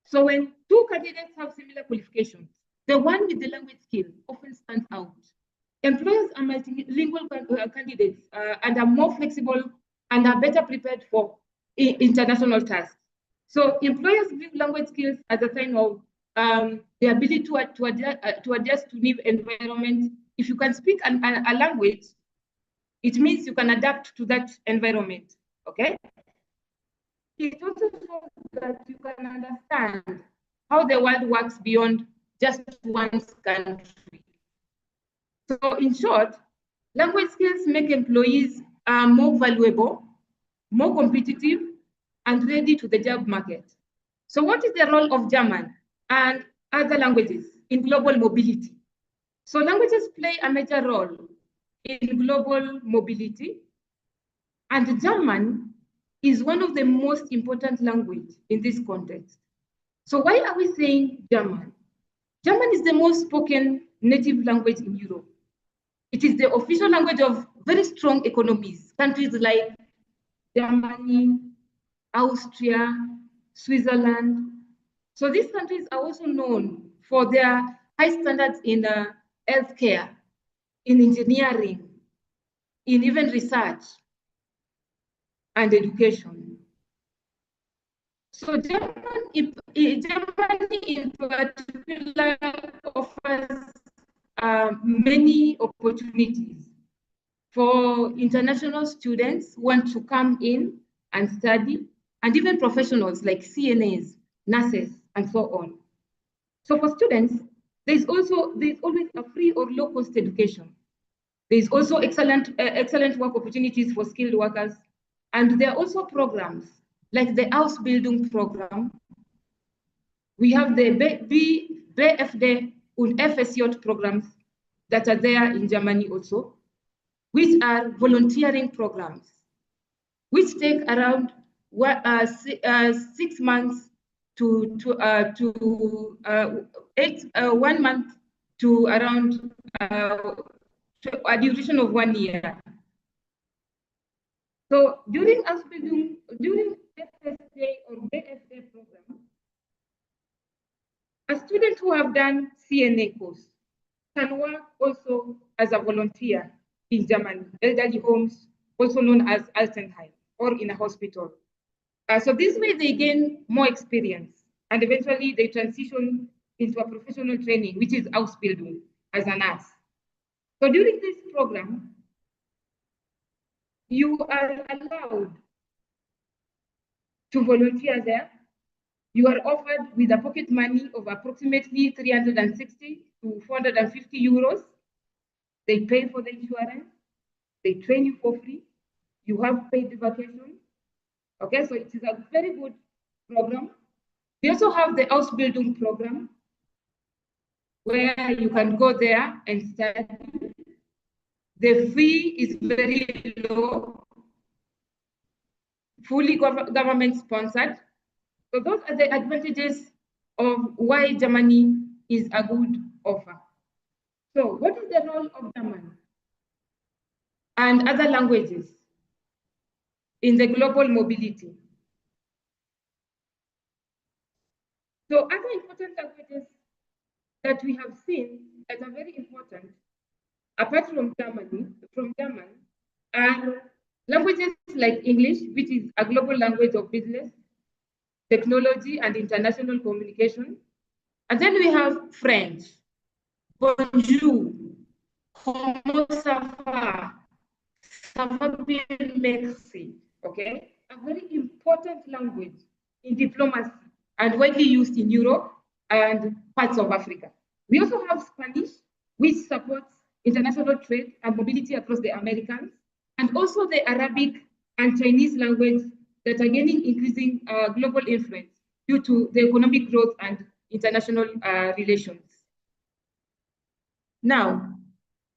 So when two candidates have similar qualifications, the one with the language skill often stands out. Employers are multilingual candidates and are more flexible and are better prepared for international tasks. So employers view language skills as a sign of the ability to adjust to new environment. If you can speak a language, it means you can adapt to that environment, okay? It also shows that you can understand how the world works beyond just one's country. So in short, language skills make employees more valuable, more competitive, and ready to the job market. So what is the role of German and other languages in global mobility? So languages play a major role in global mobility, and German is one of the most important languages in this context. So why are we saying German? German is the most spoken native language in Europe. It is the official language of very strong economies, countries like Germany, Austria, Switzerland. So these countries are also known for their high standards in healthcare, in engineering, in even research and education. So Germany in particular offers many opportunities for international students who want to come in and study, and even professionals like CNAs, nurses, and so on. So for students, there's always a free or low-cost education. There's also excellent work opportunities for skilled workers, and there are also programs like the Ausbildung program. We have the BFD and FSJ programs that are there in Germany also, which are volunteering programs, which take around 6 months to 1 month to around a duration of 1 year. So during Ausbildung, during FSA or BFA program, a student who have done CNA course can work also as a volunteer in Germany, elderly homes, also known as Altenheim, or in a hospital. So this way they gain more experience and eventually they transition into a professional training, which is Ausbildung as a nurse. So during this program, you are allowed to volunteer there. You are offered with a pocket money of approximately 360 to 450 euros. They pay for the insurance. They train you for free. You have paid vacation. Okay, so it is a very good program. We also have the Ausbildung program, where you can go there and study. The fee is very low, fully government sponsored. So those are the advantages of why Germany is a good offer. So what is the role of German and other languages in the global mobility? So other important languages that we have seen that are very important, apart from German, are languages like English, which is a global language of business, technology, and international communication. And then we have French, bonjour, comment ça va, ça va bien, merci, okay? A very important language in diplomacy and widely used in Europe and parts of Africa. We also have Spanish, which supports international trade and mobility across the Americas, and also the Arabic and Chinese language that are gaining increasing global influence due to the economic growth and international relations. Now,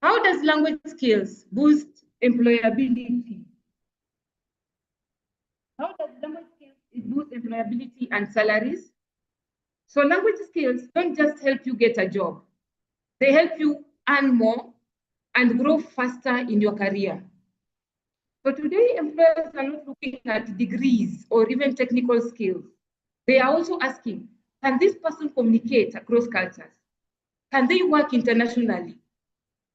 how does language skills boost employability? How does language skills boost employability and salaries? So language skills don't just help you get a job. They help you earn more and grow faster in your career. So today, employers are not looking at degrees or even technical skills. They are also asking, can this person communicate across cultures? Can they work internationally?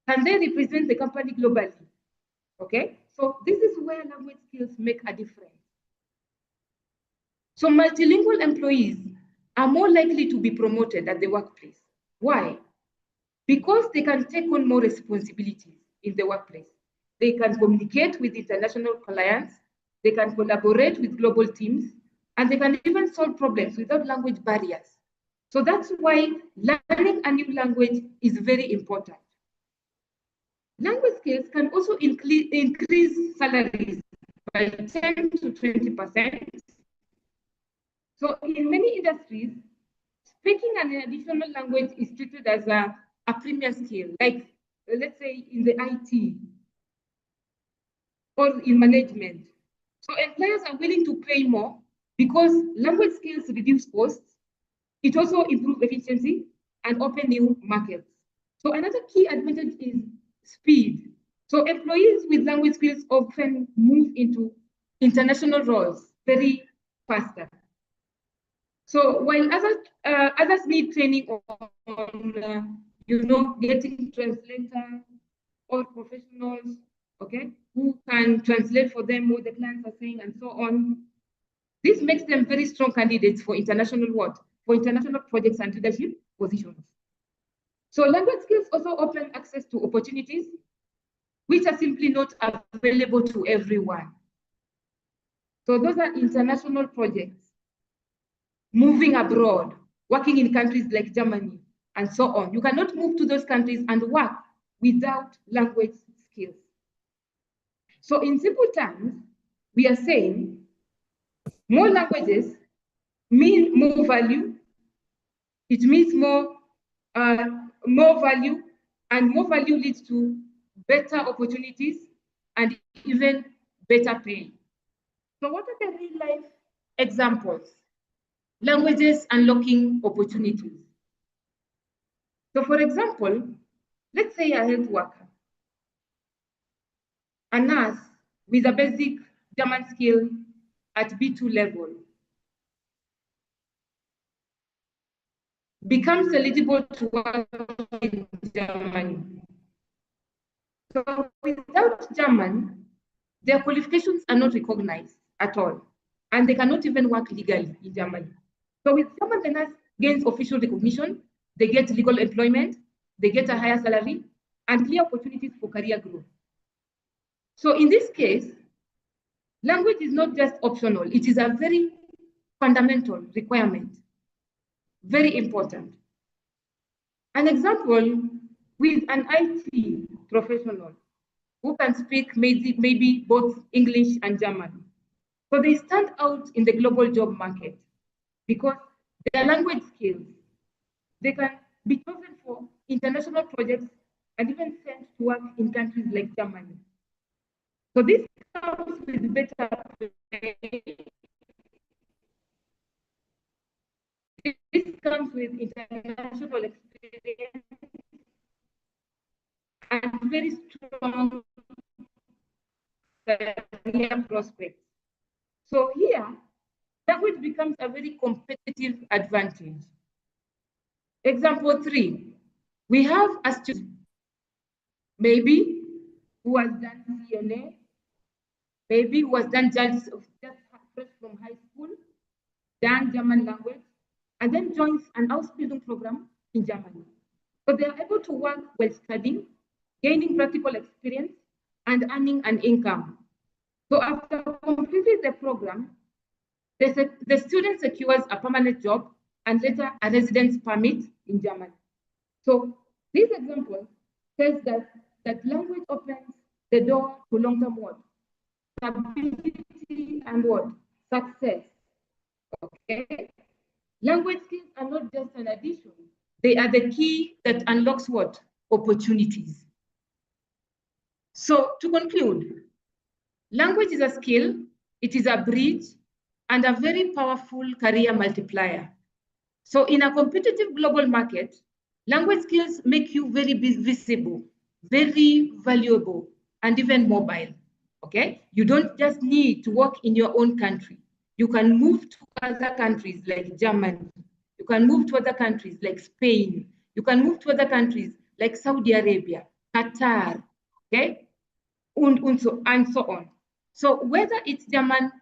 Can they represent the company globally? Okay, so this is where language skills make a difference. So multilingual employees are more likely to be promoted at the workplace. Why? Because they can take on more responsibilities in the workplace. They can communicate with international clients, they can collaborate with global teams, and they can even solve problems without language barriers. So that's why learning a new language is very important. Language skills can also increase salaries by 10 to 20%. So in many industries, speaking an additional language is treated as a premier skill, like let's say in the IT or in management. So employers are willing to pay more because language skills reduce costs. It also improves efficiency and open new markets. So another key advantage is speed. So employees with language skills often move into international roles very faster. So while others need training on getting translators or professionals, okay, who can translate for them what the clients are saying and so on. This makes them very strong candidates for international what? For international projects and leadership positions. So language skills also open access to opportunities which are simply not available to everyone. So those are international projects, moving abroad, working in countries like Germany, and so on. You cannot move to those countries and work without language skills. So in simple terms, we are saying more languages mean more value. It means more value, and more value leads to better opportunities and even better pay. So what are the real life examples? Languages unlocking opportunities. So for example, let's say a health worker, a nurse with a basic German skill at B2 level becomes eligible to work in Germany. So without German, their qualifications are not recognized at all, and they cannot even work legally in Germany. So with German, the nurse gains official recognition, they get legal employment, they get a higher salary, and clear opportunities for career growth. So in this case, language is not just optional, it is a very fundamental requirement, very important. An example with an IT professional who can speak maybe both English and German. So they stand out in the global job market because their language skills, they can be chosen for international projects and even sent to work in countries like Germany. So this comes with better pay. This comes with international experience and very strong career prospects. So here, language becomes a very competitive advantage. Example 3, we have a student maybe who has done CNA, maybe who has done just fresh from high school, done German language, and then joins an Ausbildung program in Germany. So they are able to work while studying, gaining practical experience, and earning an income. So after completing the program, the student secures a permanent job and later a residence permit in Germany. So this example says that language opens the door to long-term what? Stability and what? Success. Okay. Language skills are not just an addition. They are the key that unlocks what? Opportunities. So to conclude, language is a skill, it is a bridge, and a very powerful career multiplier. So in a competitive global market, language skills make you very visible, very valuable, and even mobile, okay? You don't just need to work in your own country. You can move to other countries like Germany. You can move to other countries like Spain. You can move to other countries like Saudi Arabia, Qatar, okay? And so on. So whether it's German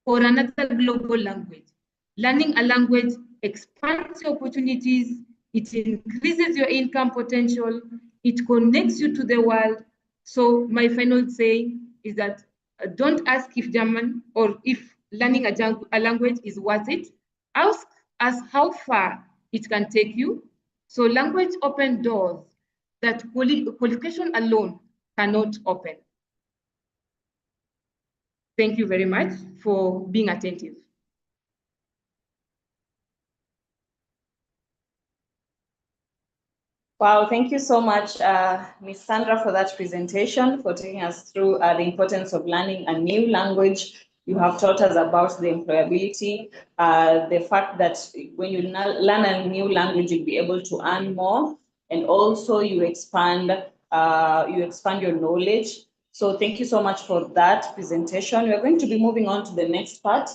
or another global language, learning a language expands your opportunities, it increases your income potential, it connects you to the world. So my final say is that don't ask if German or if learning a language is worth it. Ask us how far it can take you. So language open doors that qualification alone cannot open. Thank you very much for being attentive. Wow, thank you so much, Ms. Sandra, for that presentation, for taking us through the importance of learning a new language. You have taught us about the employability, the fact that when you learn a new language, you'll be able to earn more, and also you expand your knowledge. So thank you so much for that presentation. We're going to be moving on to the next part,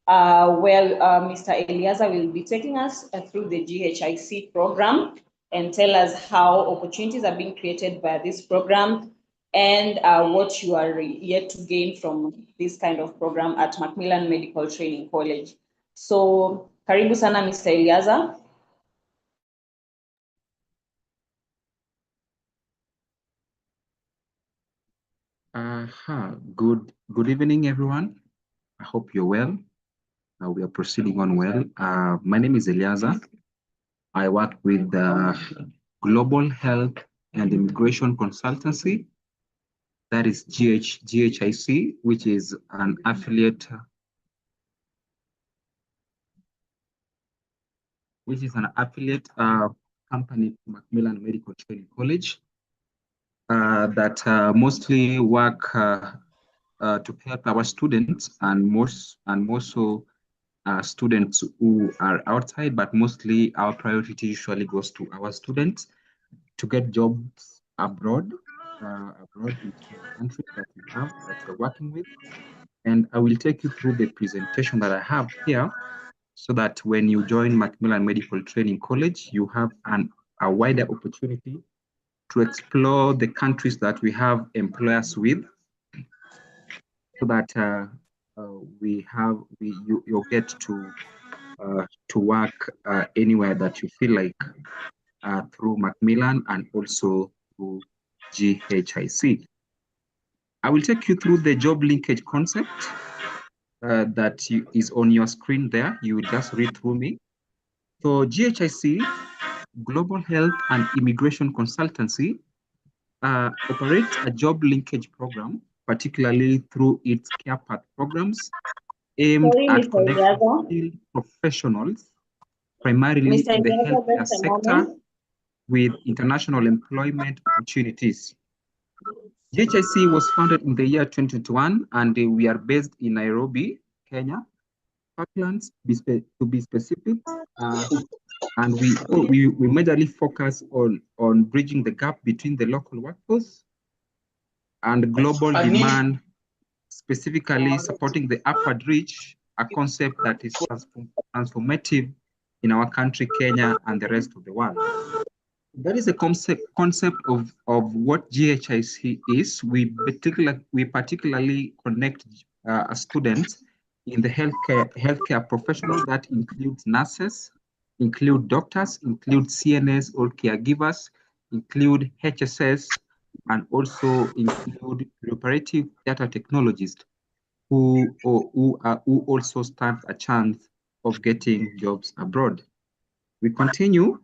where Mr. Eliaza will be taking us through the GHIC program and tell us how opportunities are being created by this program and what you are yet to gain from this kind of program at Macmillan Medical Training College. So, karibu sana Mr. Eliaza. Good evening, everyone. I hope you're well. We are proceeding on well. My name is Eliaza. I work with the Global Health and Immigration Consultancy, that is GHIC, which is an affiliate company to Macmillan Medical Training College that mostly work to help our students and more so students who are outside, but mostly our priority usually goes to our students to get jobs abroad into the country that we have, that we're working with. And I will take you through the presentation that I have here so that when you join Macmillan Medical Training College, you have a wider opportunity to explore the countries that we have employers with, so that you get to work anywhere that you feel like through Macmillan and also through GHIC. I will take you through the job linkage concept that is on your screen there. You will just read through me. So GHIC, Global Health and Immigration Consultancy, operates a job linkage program, particularly through its care path programs aimed Sorry, at Mr. connecting Yaga. skilled professionals, primarily Mr. in the Yaga, healthcare just a sector, moment. with international employment opportunities. GHIC was founded in the year 2021, and we are based in Nairobi, Kenya, Parklands, to be specific. And we majorly focus on bridging the gap between the local workforce and global demand, specifically supporting the upward reach, a concept that is transformative in our country, Kenya, and the rest of the world. That is the concept of what GHIC is. We particularly connect students in the healthcare professional. That includes nurses, include doctors, include CNS or caregivers, include HSS, and also include operative data technologists who also stand a chance of getting jobs abroad. We continue.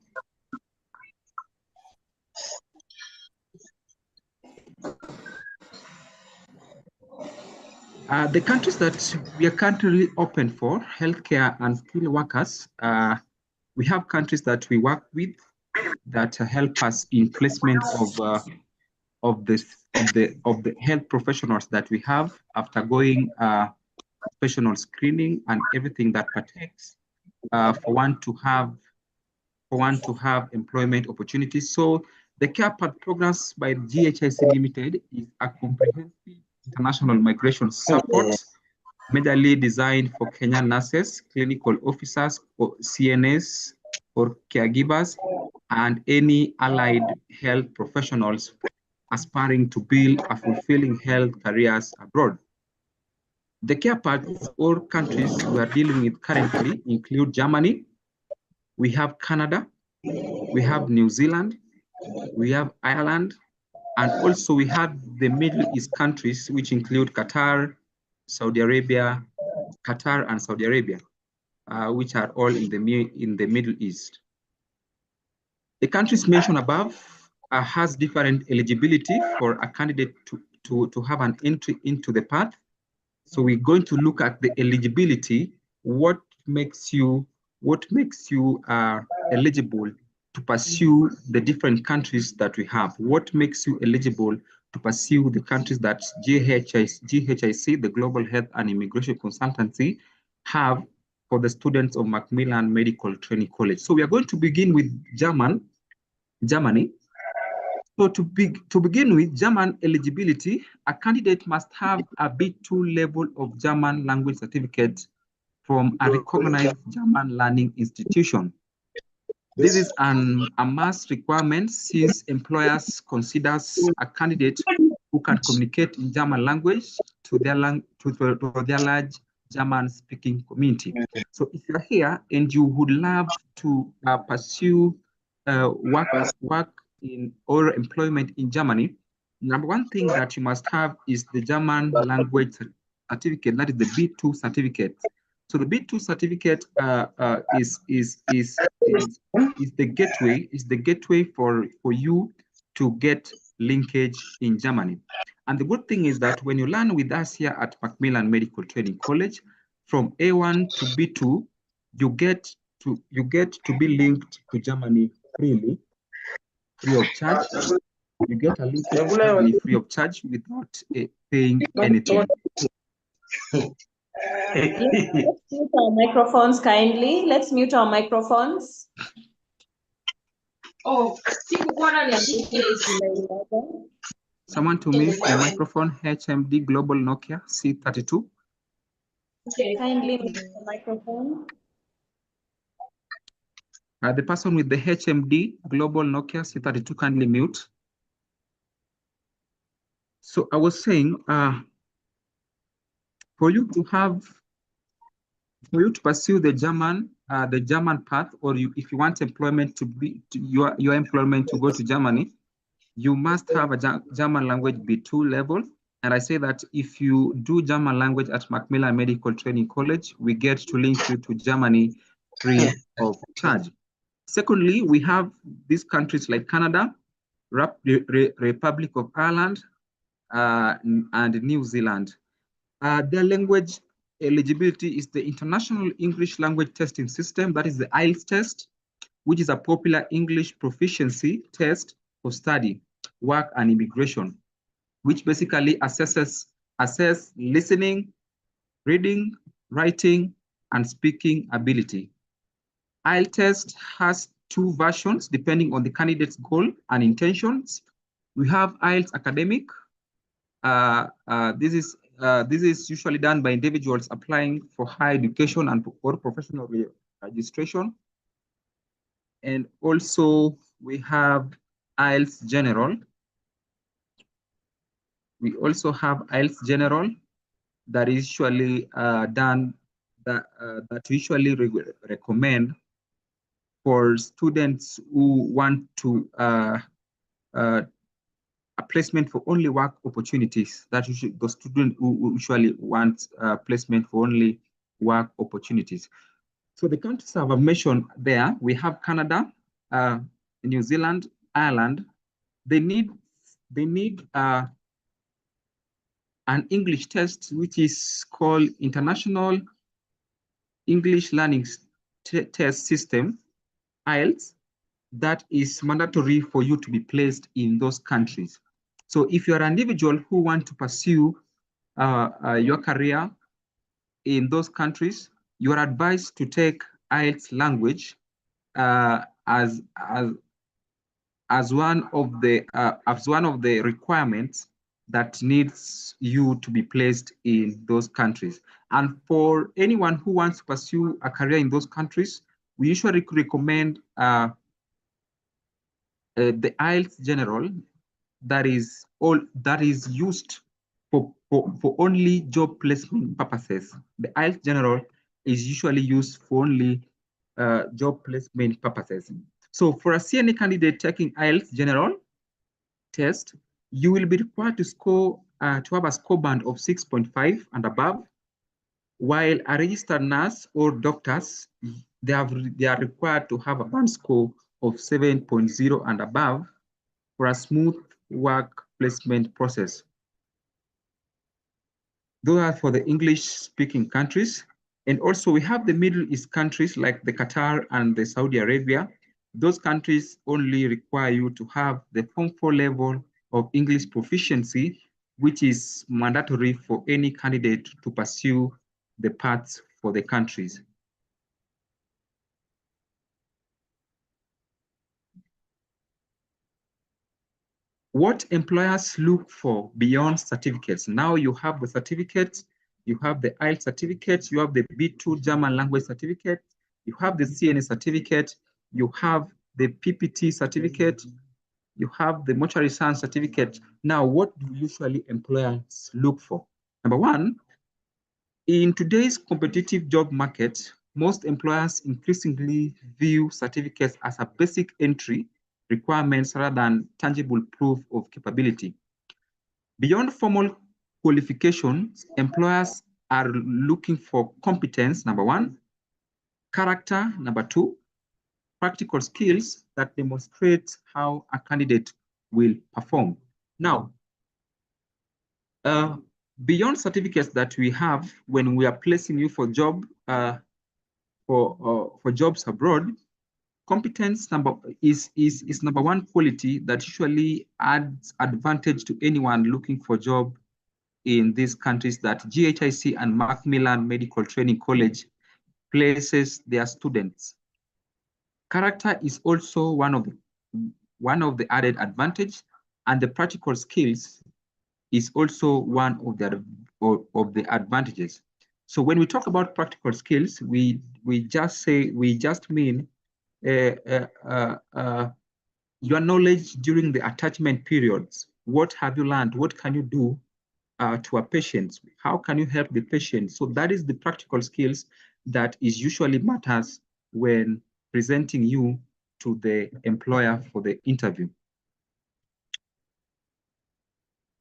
The countries that we are currently open for healthcare and skilled workers, we have countries that we work with that help us in placement of the health professionals that we have after going professional screening and everything that pertains for one to have employment opportunities. So the care path programs by GHIC Limited is a comprehensive international migration support, majorly designed for Kenyan nurses, clinical officers, or CNS, or caregivers, and any allied health professionals aspiring to build a fulfilling health careers abroad. The care paths or countries we are dealing with currently include Germany, we have Canada, we have New Zealand, we have Ireland, and also we have the Middle East countries, which include Qatar, Saudi Arabia, and Saudi Arabia, which are all in the Middle East. The countries mentioned above has different eligibility for a candidate to have an entry into the path. So we're going to look at the eligibility. What makes you eligible to pursue the different countries that we have? What makes you eligible to pursue the countries that GHIC, the Global Health and Immigration Consultancy, have for the students of Macmillan Medical Training College? So we are going to begin with Germany. So to begin with, German eligibility, a candidate must have a B2 level of German language certificate from a recognized German learning institution. This is a must requirement since employers considers a candidate who can communicate in German language to their large German-speaking community. So if you're here and you would love to pursue work in or employment in Germany, number one thing that you must have is the German language certificate, that is the B2 certificate. So the B2 certificate is the gateway for you to get linkage in Germany. And the good thing is that when you learn with us here at Macmillan Medical Training College, from A1 to B2, you get to be linked to Germany free of charge. You get a link to Germany free of charge without paying anything. Let's mute our microphones kindly. Let's mute our microphones. Oh, Someone to mute the microphone, HMD Global Nokia C32. Okay, kindly mute the microphone. The person with the HMD, Global Nokia C32, kindly mute. So I was saying, for you to pursue the German path, or if you want employment your employment to go to Germany, you must have a German language B2 level. And I say that if you do German language at Macmillan Medical Training College, we get to link you to Germany free of charge. Secondly, we have these countries like Canada, Republic of Ireland, and New Zealand. Their language eligibility is the International English Language Testing System, that is the IELTS test, which is a popular English proficiency test for study, work, and immigration, which basically assess listening, reading, writing, and speaking ability. IELTS test has two versions depending on the candidate's goal and intentions. We have IELTS academic. This is usually done by individuals applying for higher education and or professional registration. And also we have IELTS General. We also have IELTS General that is usually done, that we usually recommend for students who want to a placement for only work opportunities. That the student who usually want placement for only work opportunities. So the countries I've mentioned there, we have Canada, New Zealand, Ireland. They need an English test, which is called International English Learning Test System, IELTS, that is mandatory for you to be placed in those countries. So if you're an individual who want to pursue your career in those countries, you are advised to take IELTS language as one of the requirements that needs you to be placed in those countries. And for anyone who wants to pursue a career in those countries, we usually recommend the IELTS General that is used for only job placement purposes. The IELTS General is usually used for only job placement purposes. So for a CNA candidate taking IELTS General test, you will be required to score to have a score band of 6.5 and above, while a registered nurse or doctors, they are required to have a band score of 7.0 and above for a smooth work placement process. Those are for the English-speaking countries. And also we have the Middle East countries like the Qatar and the Saudi Arabia. Those countries only require you to have the Form 4 level of English proficiency, which is mandatory for any candidate to pursue the paths for the countries. What employers look for beyond certificates. Now you have the certificates, you have the IELTS certificate, you have the B2 German language certificate, you have the CNA certificate, you have the PPT certificate, you have the mortuary science certificate. Now, what do usually employers look for? Number one, in today's competitive job market, most employers increasingly view certificates as a basic entry requirements rather than tangible proof of capability. Beyond formal qualifications, employers are looking for competence, number one, character, number two, practical skills that demonstrate how a candidate will perform. Now, beyond certificates that we have when we are placing you for job for jobs abroad, competence is number one quality that usually adds advantage to anyone looking for job in these countries that GHIC and Macmillan Medical Training College places their students. Character is also one of the added advantage, and the practical skills is also one of the advantages. So when we talk about practical skills, we just mean your knowledge during the attachment periods. What have you learned? What can you do to a patient? How can you help the patient? So that is the practical skills that is usually matters when presenting you to the employer for the interview.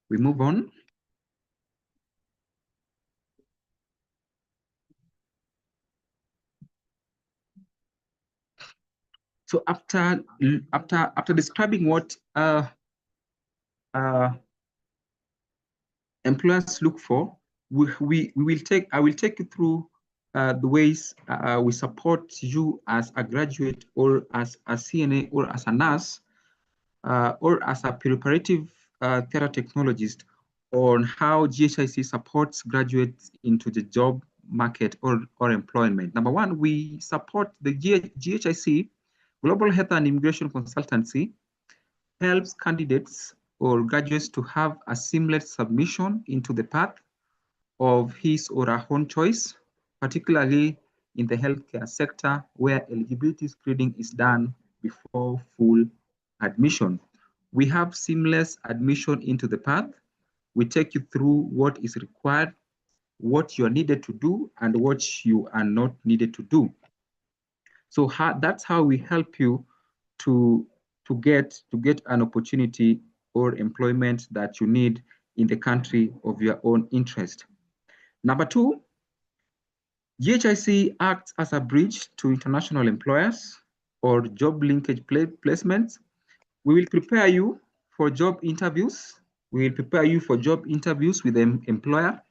We move on. So after describing what employers look for, I will take you through the ways we support you as a graduate or as a CNA or as a nurse or as a preparative theratechnologist on how GHIC supports graduates into the job market or employment. Number one, we support the GHIC, Global Health and Immigration Consultancy, helps candidates or graduates to have a seamless submission into the path of his or her own choice, particularly in the healthcare sector where eligibility screening is done before full admission. We have seamless admission into the path. We take you through what is required, what you are needed to do, and what you are not needed to do. So that's how we help you to get an opportunity or employment that you need in the country of your own interest. Number two, GHIC acts as a bridge to international employers or job linkage placements. We will prepare you for job interviews. We will prepare you for job interviews with the employer.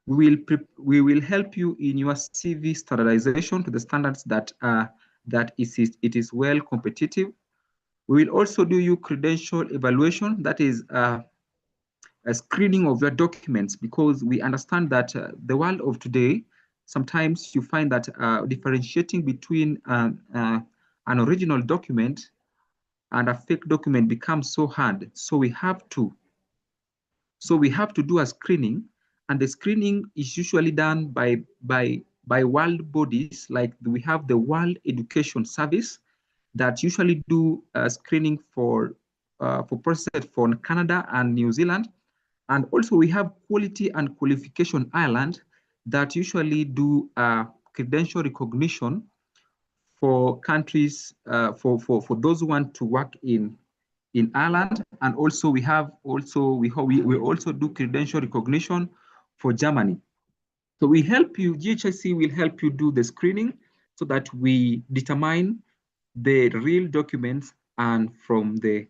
We will help you in your CV standardization to the standards that it is well competitive. We will also do you credential evaluation, that is a screening of your documents, because we understand that the world of today, sometimes you find that differentiating between an original document and a fake document becomes so hard. So we have to do a screening, and the screening is usually done by world bodies, like we have the World Education Service that usually do screening for process for Canada and New Zealand. And also we have Quality and Qualification Ireland that usually do credential recognition for countries, for those who want to work in Ireland. And also we also do credential recognition for Germany. So we help you, GHIC will help you do the screening so that we determine the real documents and from the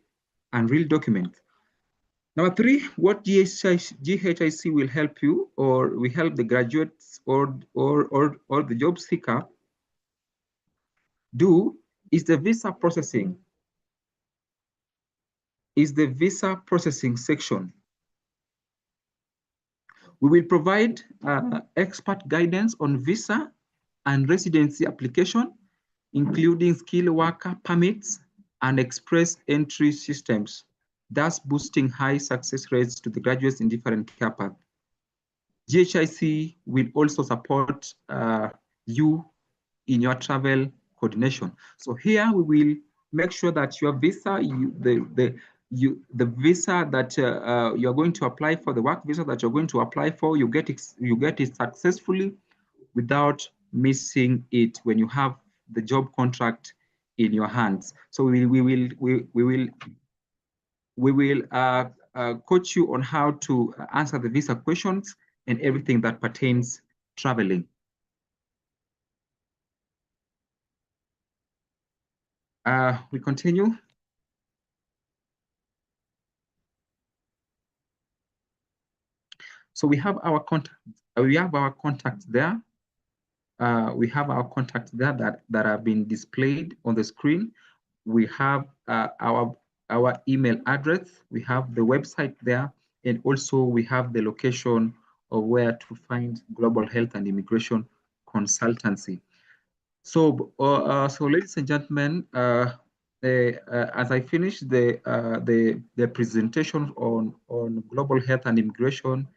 unreal documents. Number three, what GHIC will help you, or we help the graduates or the job seeker do, is the visa processing. Section. We will provide expert guidance on visa and residency application, including skilled worker permits and express entry systems, thus boosting high success rates to the graduates in different care paths. GHIC will also support you in your travel coordination. So here we will make sure that your visa, the visa that you're going to apply for, the work visa that you're going to apply for, you get it successfully without missing it when you have the job contract in your hands. So we will coach you on how to answer the visa questions and everything that pertains traveling. We continue. So we have our contact. We have our contacts there. We have our contacts there that have been displayed on the screen. We have our email address. We have the website there, and also we have the location of where to find Global Health and Immigration Consultancy. So, ladies and gentlemen, as I finish the presentation on global health and immigration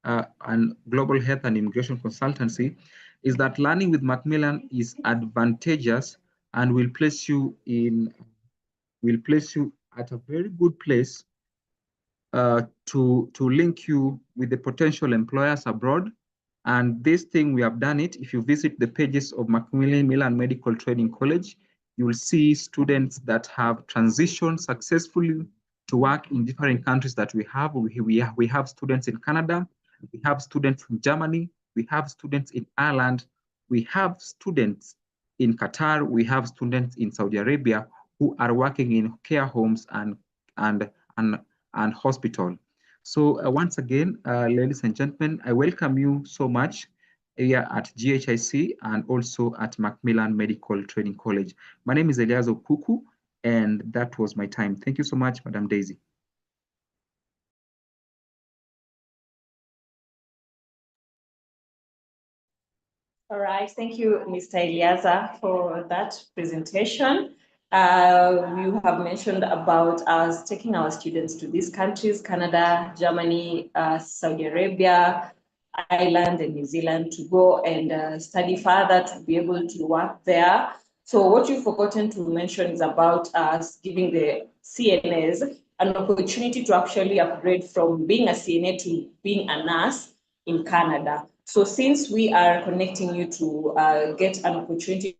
and global health and immigration consultancy, is that learning with Macmillan is advantageous and will place you at a very good place to link you with the potential employers abroad. And this thing, we have done it. If you visit the pages of Macmillan Medical Training College, you will see students that have transitioned successfully to work in different countries that we have. We have students in Canada, we have students from Germany, we have students in Ireland, we have students in Qatar, we have students in Saudi Arabia who are working in care homes and hospital. So once again, ladies and gentlemen, I welcome you so much here at GHIC and also at Macmillan Medical Training College. My name is Eliazo Kuku, and that was my time. Thank you so much, Madam Daisy. All right, thank you, Mr. Eliaza, for that presentation. You have mentioned about us taking our students to these countries, Canada, Germany, Saudi Arabia, Ireland, and New Zealand, to go and study further, to be able to work there. So what you've forgotten to mention is about us giving the CNAs an opportunity to actually upgrade from being a CNA to being a nurse in Canada. So since we are connecting you to get an opportunity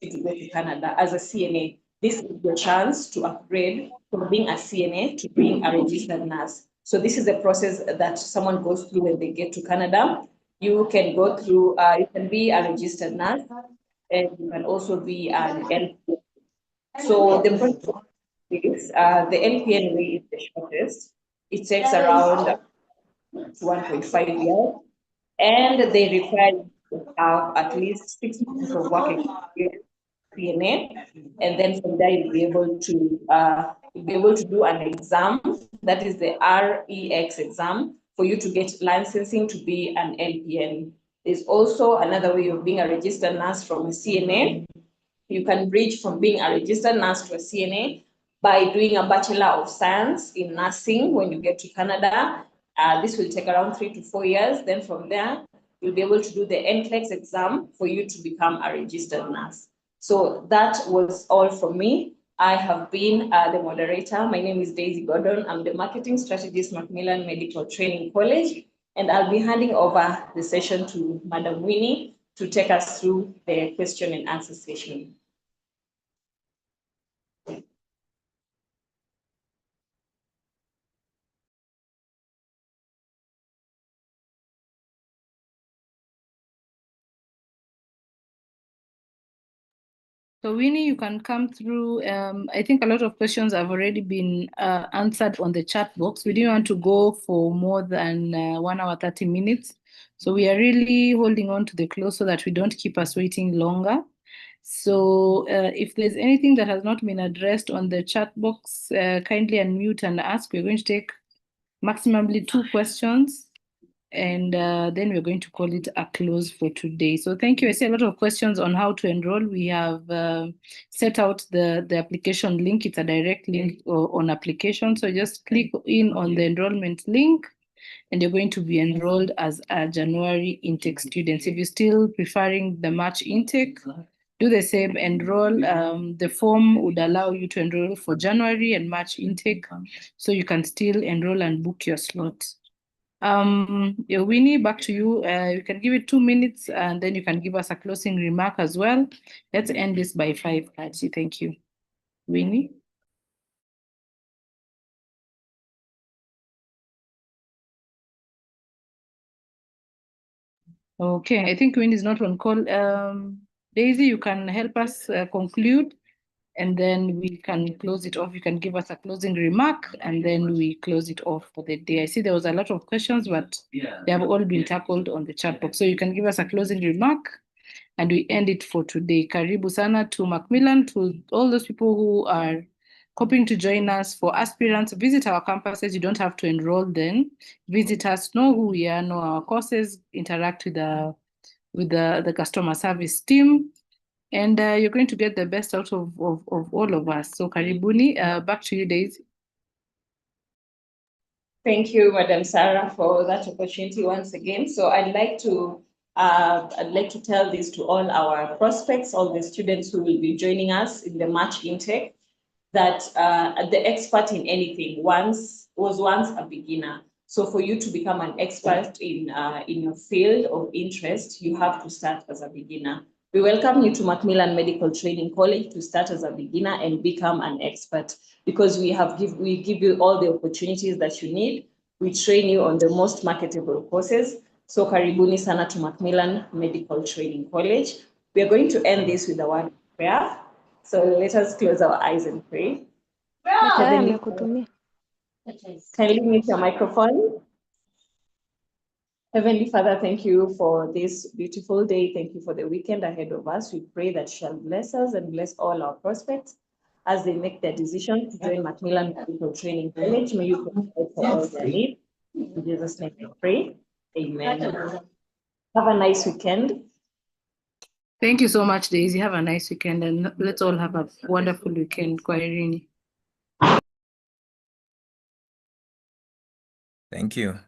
to go to Canada as a CNA, this is your chance to upgrade from being a CNA to being a registered nurse. So this is the process that someone goes through when they get to Canada. You can go through, you can be a registered nurse, and you can also be an LPN. So the process is, the LPN way is the shortest. It takes around 1.5 years, and they require you to have at least 6 months of work experience CNA, and then from there you'll be able to do an exam, that is the REX exam, for you to get licensing to be an LPN. There's also another way of being a registered nurse from a CNA. You can bridge from being a registered nurse to a CNA by doing a Bachelor of Science in Nursing when you get to Canada. This will take around 3 to 4 years. Then from there, you'll be able to do the NCLEX exam for you to become a registered nurse. So that was all from me. I have been the moderator. My name is Daisy Gordon. I'm the marketing strategist, Macmillan Medical Training College, and I'll be handing over the session to Madam Winnie to take us through the question and answer session. So Winnie, you can come through. I think a lot of questions have already been answered on the chat box. We didn't want to go for more than 1 hour, 30 minutes. So we are really holding on to the close so that we don't keep us waiting longer. So if there's anything that has not been addressed on the chat box, kindly unmute and ask. We're going to take maximally 2 questions, and then we're going to call it a close for today. So thank you. I see a lot of questions on how to enroll. We have set out the application link. It's a direct link on application. So just click in on the enrollment link, and you're going to be enrolled as a January intake student. If you're still preferring the March intake, do the same, enroll. The form would allow you to enroll for January and March intake, so you can still enroll and book your slot. Yeah, Winnie, back to you. You can give it 2 minutes, and then you can give us a closing remark as well. Let's end this by 5:30. Thank you. Winnie? Okay, I think Winnie is not on call. Daisy, you can help us conclude, and then we can close it off. You can give us a closing remark, and then we close it off for the day. I see there was a lot of questions, but they have all been tackled on the chat box. So you can give us a closing remark, and we end it for today. Karibu sana to Macmillan, to all those people who are hoping to join us. For aspirants, visit our campuses. You don't have to enroll then. Visit us, know who we are, know our courses, interact with the customer service team, and you're going to get the best out of all of us. So karibuni, back to you, Daisy. Thank you, Madam Sarah, for that opportunity once again. So I'd like to tell this to all our prospects, all the students who will be joining us in the March intake, that the expert in anything was once a beginner. So for you to become an expert in your field of interest, you have to start as a beginner. We welcome you to Macmillan Medical Training College to start as a beginner and become an expert, because we give you all the opportunities that you need. We train you on the most marketable courses. So karibuni sana to Macmillan Medical Training College. We are going to end this with a word of prayer. So let us close our eyes and pray. Daktari amekutumia. Kindly mute your microphone. Heavenly Father, thank you for this beautiful day. Thank you for the weekend ahead of us. We pray that you shall bless us and bless all our prospects as they make their decision to join Macmillan Medical Training College. May you provide for all their needs. In Jesus' name we pray. Amen. Have a nice weekend. Thank you so much, Daisy. Have a nice weekend, and let's all have a wonderful weekend. Kwaherini. Thank you.